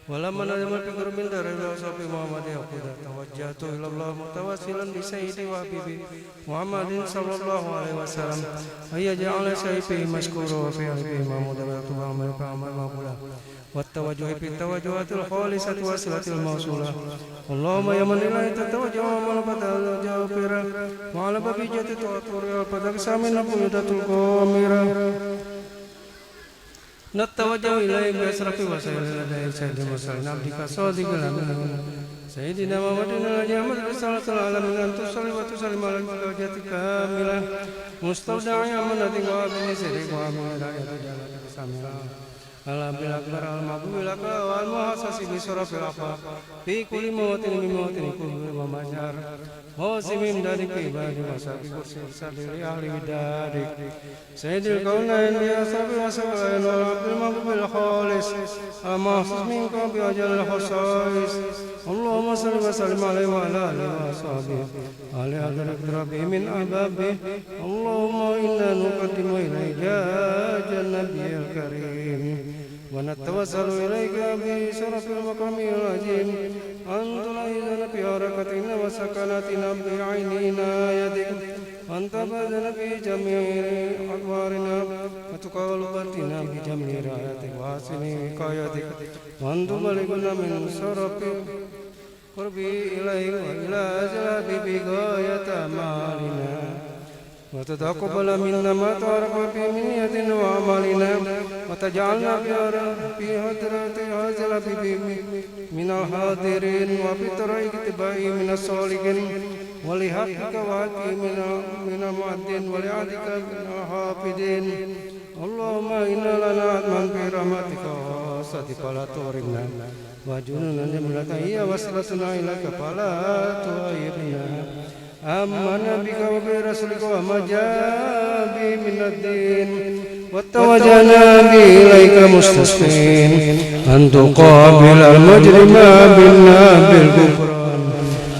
ولما نزل الفكر من دار وصحبه محمد يقول توجهت إلى الله متوسلا بسيدي وحبيبي محمد صلى الله عليه وسلم أن يجعل سيفه مشكورا وفي عيبه محمود ويكتب عمل فعمل مقبولا والتوجه في التوجهات الخالصة والصلة الموصولة اللهم يا من إليه تتوجه ومن فتوجه فيرا وعلى ببيجة تؤطر والفتك من قيودة القامرة نتوجه إليه بأسرف وسائل لديه سيد المرسلين عبدك صادق الأمين سيدنا محمد الأجمل رسالة العالمين أن تصلي وتسلم على الزوجة كاملة مستودع أمانة وابن سرك وابن هداية جلالة سامرة الحمد الأكبر المحبوب لك والمحسس بشرف الأخلاق في كل موطن من موطن كل ومجار موسم دارك عبادي وصحبه وسلم لأهل بدارك سيد الكونين بأصحابه وسبعين والعبد المحبوب الخالص المحسوس منك بأجل الخصائص اللهم صل وسلم عليه وعلى آله وصحبه على حضرة ربه من أحبابه اللهم إنا نقدم إليك يا النبي الكريم ونتوسل إليك بشرف المقام العظيم أن تلاحظنا في حركتنا وسكناتنا بعيننا يدك أن تبذل في جميع أدوارنا وتقلبتنا بجميع رعايتك وحسن وقايتك وأن تبلغنا من شرف قربي إليك وإلى أجلاب بغاية أمالنا وتتقبل منا ما تعرف في نية وعملنا وتجعلنا في حضرة هذا الحبيب من الحاضرين وفي طريق اتباعه من الصالحين ولحقك وحقه من المعدين ولعدك من الحافظين اللهم إنا لنا عدما في رحمتك وواسطك فلا تغرقنا وجنونا جملة هي وصلتنا إليك فلا تغيبنا آمنا بك وبرسولك وما جاء به من الدين وتوجهنا به إليك مستسقين أن تقابل المجرم منا بالغفران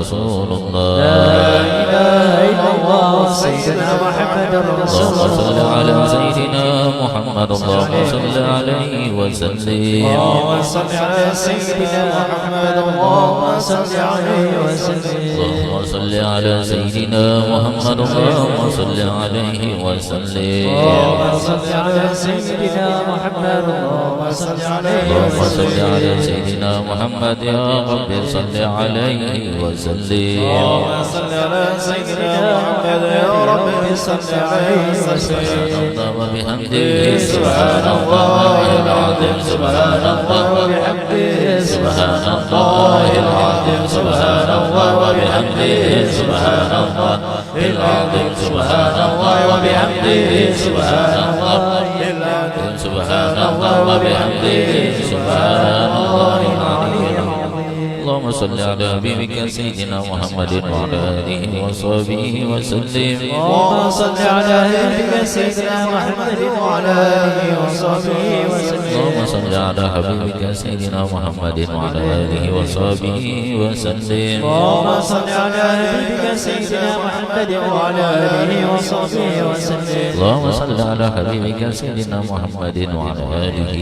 Rasulullah. La ilaha illallah Sayyidina Muhammad Rasulullah. Allahumma salli ala Sayyidina Muhammad. Allahumma salli alaihi wa sallim. Allahumma salli ala Sayyidina Muhammad. Allahumma salli alaihi wa sallim. Allahumma salli ala Sayyidina Muhammad. Allahumma salli alaihi wa sallim. Allahumma salli ala Sayyidina Muhammad. Allahumma salli alaihi wa اللهم صل sallim. على سيدنا محمد يا رب صل عليه وسلم. اللهم صل على سيدنا محمد يا رب صل عليه وسلم. الله وبحمده سبحان الله العظيم سبحان الله وبحمده سبحان الله العظيم سبحان الله وبحمده سبحان الله العظيم سبحان الله وبحمده سبحان الله العظيم سبحان الله وبحمده سبحان الله العظيم. اللهم صل على حبيبك سيدنا محمد وعلى آله وصحبه وسلم. اللهم صل على حبيبك سيدنا محمد وعلى آله وصحبه وسلم. اللهم صل على حبيبك سيدنا محمد وعلى آله وصحبه وسلم. اللهم صل على حبيبك سيدنا محمد وعلى آله وصحبه وسلم. اللهم صل على حبيبك سيدنا محمد وعلى آله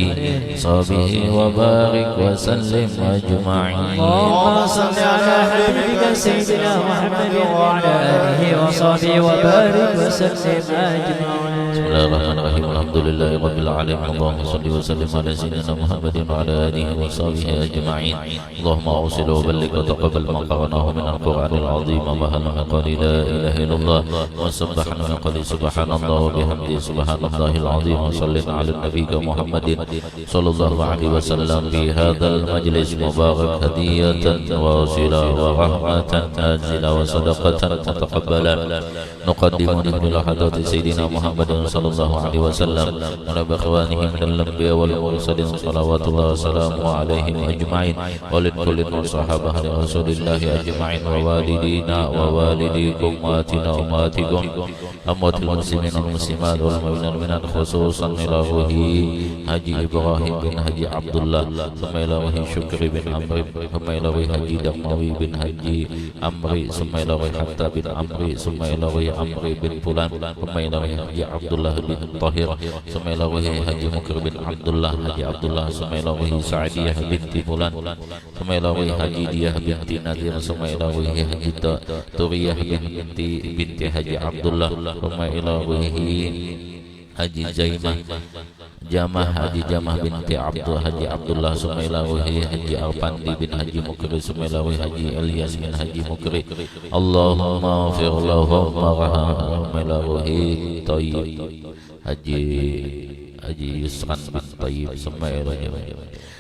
وصحبه وبارك وسلم أجمعين. اللهم صل على حبيبك سيدنا محمد وعلى آله وصحبه وبارك وسلم أجمعين. بسم الله الرحمن الرحيم. الحمد لله رب العالمين. اللهم صل وسلم على سيدنا محمد وعلى آله وصحبه أجمعين. اللهم أوصل وبلغ وتقبل ما قرأناه من القرآن العظيم ومهل من قال لا إله إلا الله وسبحنا من قال سبحان الله وبحمده سبحان الله العظيم. وصلى على النبي محمد صلى الله عليه وسلم في هذا المجلس مبارك هدية واصلة ورحمة نازلة وصدقة متقبلة نقدم إلى حضرة سيدنا محمد صلى الله عليه وسلم على إخوانه من الأنبياء والمرسلين صلوات الله وسلامه عليهم أجمعين ولكل الصحابة رسول الله أجمعين ووالدينا ووالديكم وآتنا وأماتكم أموات المسلمين والمسلمات والمؤمنين خصوصا إلى روح حجي إبراهيم بن حجي عبد الله ثم إلى روح شكر بن عمرو ثم إلى روح حجي دموي بن حجي عمرو ثم إلى روح حتى بن عمرو ثم إلى روح عمرو بن فلان ثم إلى روح حجي عبد الله بن طاهر ثم إلى روح حجي مكر بن عبد الله حجي عبد الله ثم إلى روح سعدية بنت فلان ثم إلى روح حجي دية بنت نذير ثم إلى روح حجي تورية بنت حجي عبد الله ثم إلى روح حجي زينة Jamah Haji Jamah binti Abdul Haji Abdullah Sumailawi Haji Alpandi bin Haji Mukri Sumailawi Haji Ilyas bin Haji Mukri. Allahumma fir lahum warhamhum Tayyib Haji Yusran bin Tayyib Sumailawi.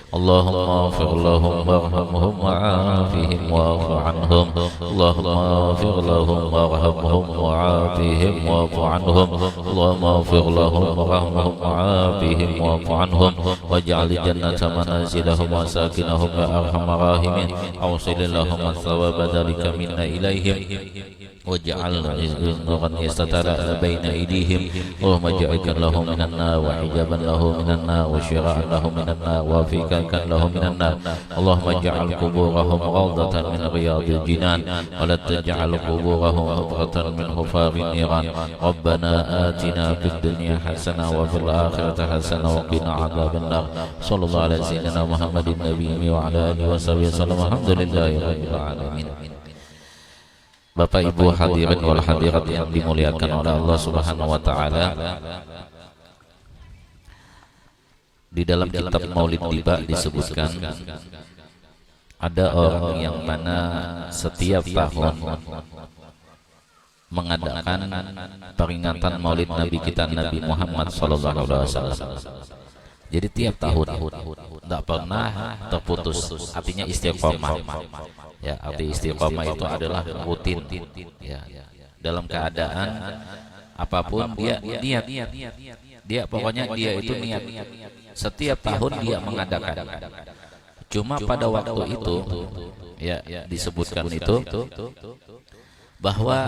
Allahumma fir lahum warhamhum wa'afihim wa'fu anhum. Allahumma fir lahum warhamhum wa'afihim wa'fu anhum. Allahumma fir lahum warhamhum wa'afihim wa'fu anhum waj'al jannata manazilahum wa sakinahum ya arhamar rahimin. Awsil lahum thawaba dhalika minna ilaihim waj'al nuran yastatara baina aydihim wa maj'alkan lahum minan nar wa hijaban lahum minan nar wa syira'an lahum minan nar wa fikan lahum minan nar. Allahumma ij'al quburahum rawdatan min riyadil jinan wa la taj'al quburahum hufratan min hufarin niran. Rabbana atina fid dunya hasanah wa fil akhirati hasanah wa qina adzaban nar. Sallallahu alaihi sayyidina Muhammadin nabiyyi wa ala alihi wa sahbihi wasallam. Alhamdulillahi rabbil alamin. Bapak Ibu hadirin wal hadirat yang dimuliakan oleh Allah Subhanahu wa taala. Di dalam kitab Maulid Tiba disebutkan ada orang yang mana setiap tahun mengadakan peringatan Maulid Nabi kita Nabi Muhammad sallallahu alaihi wasallam. Jadi tiap tahun tidak pernah terputus, artinya istiqomah. Ya, arti istiqomah itu adalah rutin. Ya, dalam keadaan apapun dia niat. Dia pokoknya dia itu niat. Setiap tahun dia mengadakan. Cuma pada waktu itu ya disebutkan itu bahwa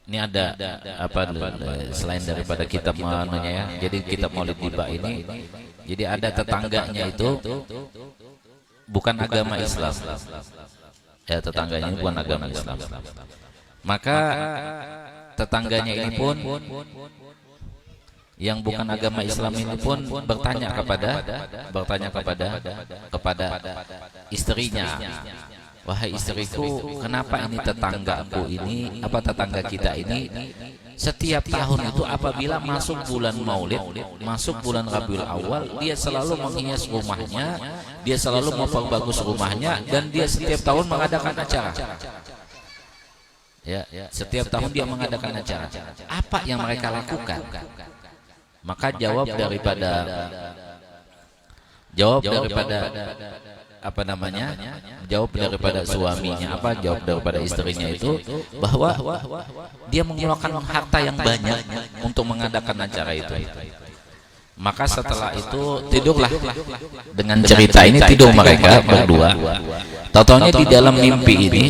ini ada apa selain daripada kitab mananya ya. Jadi kitab Maulid Tiba ini jadi ada tetangganya itu bukan agama Islam. Ya, tetangganya ini bukan agama Islam. Maka tetangganya ini pun yang bukan agama Islam ini pun bertanya kepada istrinya, wahai istriku, kenapa ini tetanggaku ini, tetangga kita ini setiap tahun itu apabila masuk bulan Maulid, masuk bulan Rabiul Awal, dia selalu menghias rumahnya, dia selalu memperbagus rumahnya, dan dia setiap tahun mengadakan acara. Ya, setiap tahun dia mengadakan acara. Apa yang mereka lakukan? Maka jawab daripada suaminya, jawab daripada istrinya itu bahwa dia mengeluarkan harta yang banyak untuk mengadakan acara itu. Maka setelah itu tidurlah dengan cerita ini, tidur mereka berdua. Tahu-taunya di dalam mimpi ini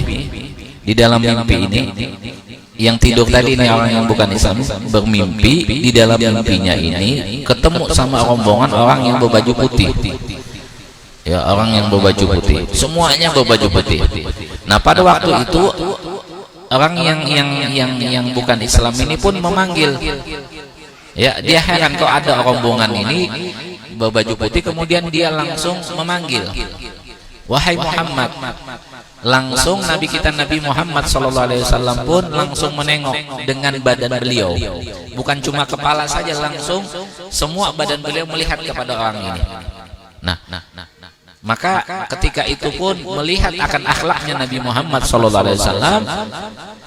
yang tidur tadi ini orang yang bukan Islam bermimpi, di dalam mimpinya ini ketemu sama rombongan orang yang berbaju putih. Ya, orang yang berbaju putih, semuanya berbaju putih. Nah, pada waktu itu orang yang bukan Islam ini pun memanggil. Ya, dia heran kok ada rombongan ini berbaju putih, kemudian dia langsung memanggil, wahai Muhammad. Langsung Nabi kita Nabi Muhammad SAW pun langsung menengok dengan badan beliau, bukan cuma kepala saja, langsung semua badan beliau melihat kepada orang ini. Nah, maka ketika itu pun melihat akan akhlaknya Nabi Muhammad SAW,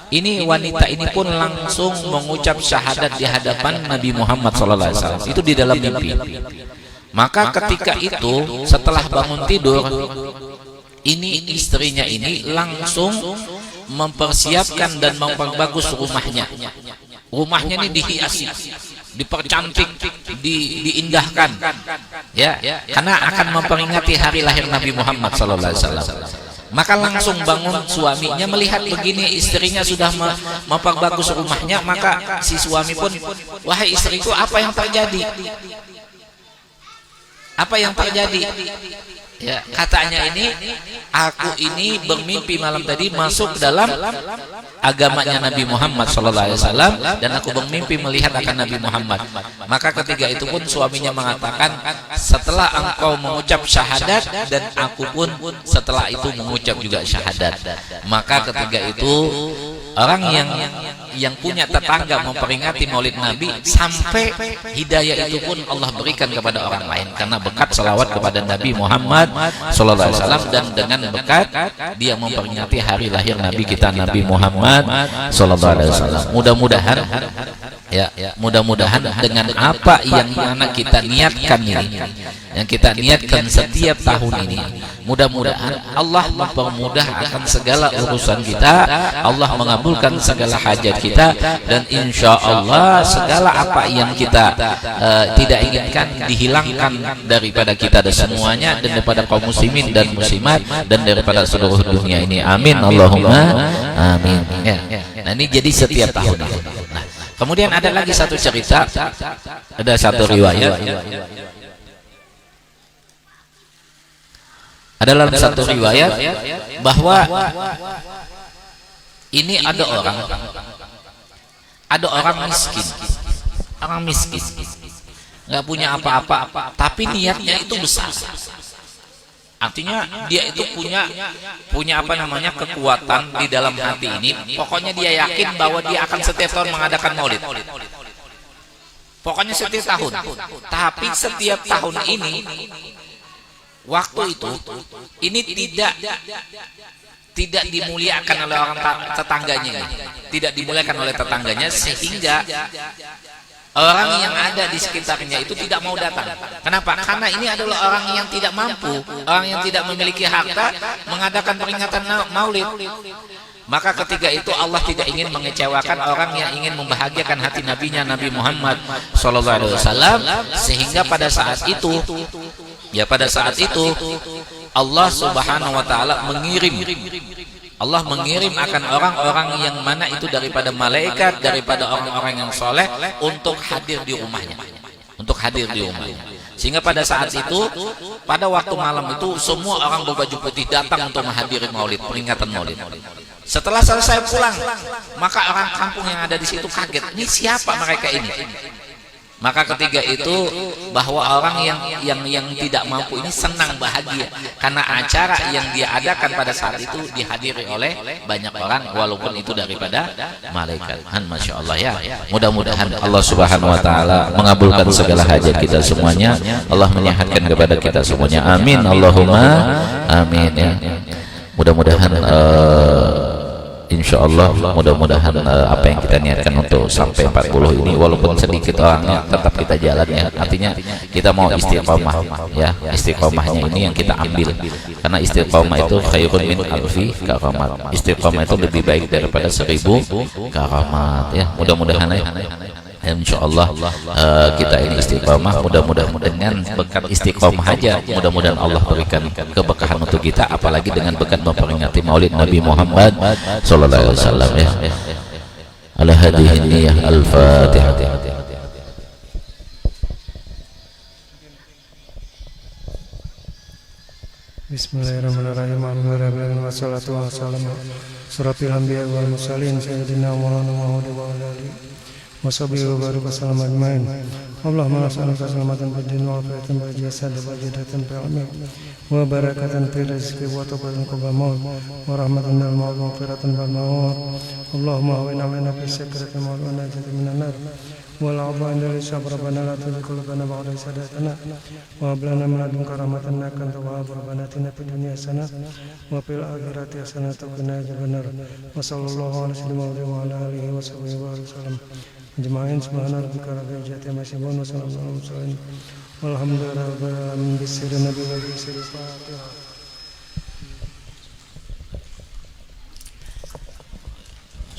ini wanita ini pun langsung mengucap syahadat di hadapan Nabi Muhammad SAW. Itu di dalam mimpi. Maka ketika itu setelah bangun tidur, ini istrinya ini langsung mempersiapkan dan memperbagus rumahnya. Rumahnya ini dihiasi, dipercantik, diindahkan, ya, karena akan memperingati hari lahir Nabi Muhammad SAW. Maka langsung bangun suaminya melihat begini, istrinya sudah memperbagus rumahnya. Maka si suami pun, wahai istriku, apa yang terjadi? Apa yang terjadi? Ya, katanya ini, aku ini bermimpi malam tadi masuk dalam agamanya Nabi Muhammad SAW, dan aku bermimpi melihat akan Nabi Muhammad. Maka ketika itu pun suaminya mengatakan, setelah engkau mengucap syahadat, dan aku pun setelah itu mengucap juga syahadat. Maka ketika itu orang yang punya tetangga memperingati Maulid Nabi, sampai hidayah itu pun Allah berikan kepada orang lain karena berkat salawat kepada Nabi Muhammad SAW, dan dengan berkat dia memperingati hari lahir Nabi kita Nabi Muhammad SAW. Mudah-mudahan, ya, mudah-mudahan dengan apa yang mana kita niatkan ini, yang kita niatkan setiap tahun ini, mudah-mudahan Allah mempermudah akan segala urusan kita, Allah mengabulkan segala hajat kita, dan insya Allah segala apa yang kita tidak inginkan dihilangkan daripada kita dan semuanya, dan daripada kaum muslimin dan muslimat, dan daripada seluruh dunia ini. Amin Allahumma amin. Ya. Nah, ini jadi setiap tahun. Nah, kemudian ada lagi satu cerita, ada satu riwayat. Ada dalam satu riwayat bahwa ini ada orang miskin, nggak punya apa-apa, tapi niatnya itu besar. Artinya dia itu punya apa namanya, kekuatan di dalam hati ini. Pokoknya dia yakin bahwa dia akan setiap tahun mengadakan Maulid. Pokoknya setiap tahun. Tapi setiap tahun ini, waktu itu ini tidak dimuliakan oleh orang tetangganya, tidak dimuliakan oleh tetangganya, sehingga orang yang ada di sekitarnya itu tidak mau datang. Kenapa? Karena ini adalah orang yang tidak mampu, orang yang tidak memiliki harta mengadakan peringatan Maulid. Maka ketika itu Allah tidak ingin mengecewakan orang yang ingin membahagiakan hati nabinya Nabi Muhammad SAW, sehingga pada saat itu, ya, pada saat itu Allah Subhanahu wa taala mengirim akan orang-orang yang mana itu daripada malaikat, daripada orang-orang yang soleh, untuk hadir di rumahnya, Sehingga pada saat itu, pada waktu malam itu semua orang berbaju putih datang untuk menghadiri maulid, peringatan maulid. Setelah selesai pulang, maka orang kampung yang ada di situ kaget, ini siapa mereka ini? Maka ketiga itu bahwa orang yang tidak mampu ini senang, bahagia karena acara yang dia adakan pada saat itu dihadiri oleh banyak orang, walaupun itu daripada malaikat. Masya Allah ya. Mudah-mudahan Allah Subhanahu Wa Taala mengabulkan segala hajat kita semuanya. Allah menyehatkan kepada kita semuanya. Amin. Allahumma amin ya. Mudah-mudahan insya Allah mudah-mudahan apa yang kita niatkan untuk sampai 40 ini walaupun sedikit orangnya tetap kita jalan ya, artinya kita mau istiqomah ya. Istiqomahnya ini yang kita ambil, karena istiqomah itu khairun min alfi karamat. Istiqomah itu lebih baik daripada 1000 karamat ya. Mudah-mudahan insya Allah kita ini istiqomah. Mudah-mudahan dengan berkat istiqomah aja, mudah-mudahan Allah berikan keberkahan untuk kita, apalagi dengan berkat memperingati maulid Nabi Muhammad sallallahu alaihi wasallam ya. Ala hadhihi niyyah al-Fatihah. Bismillahirrahmanirrahim. Alhamdulillah wassalatu wassalamu suratul anbiya wal mursalin sayyidina Maulana Muhammad wa alihi washabihi wa barik wasallam ajmain. Allahumma nas'aluka salamatan fid din wa afiyatan fil jasad wa jidatan fil ilmi wa barakatan fil rizqi wa tawbatan qabla maut wa rahmatan minal maut wa maghfiratan ba'da maut. Allahumma awina lana fi sakrati maut wa najati minan nar wal afwa inda lisab rabbana la tuzigh qulubana ba'da idh hadaytana wa hab lana min ladunka rahmatan innaka antal wahhab. Rabbana atina fid dunya hasanah wa fil akhirati hasanah wa qina adzabannar. Wa sallallahu alaihi wa ala alihi wa sahbihi wa sallam. Jemaah subhana rabbika rabbil izzati amma yasifun wa salamun alal mursalin walhamdulillahi rabbil alamin. Bismillah nabi wa bismillah Fatihah.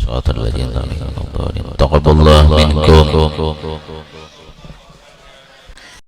Salatul wajib taqabbalallahu minkum.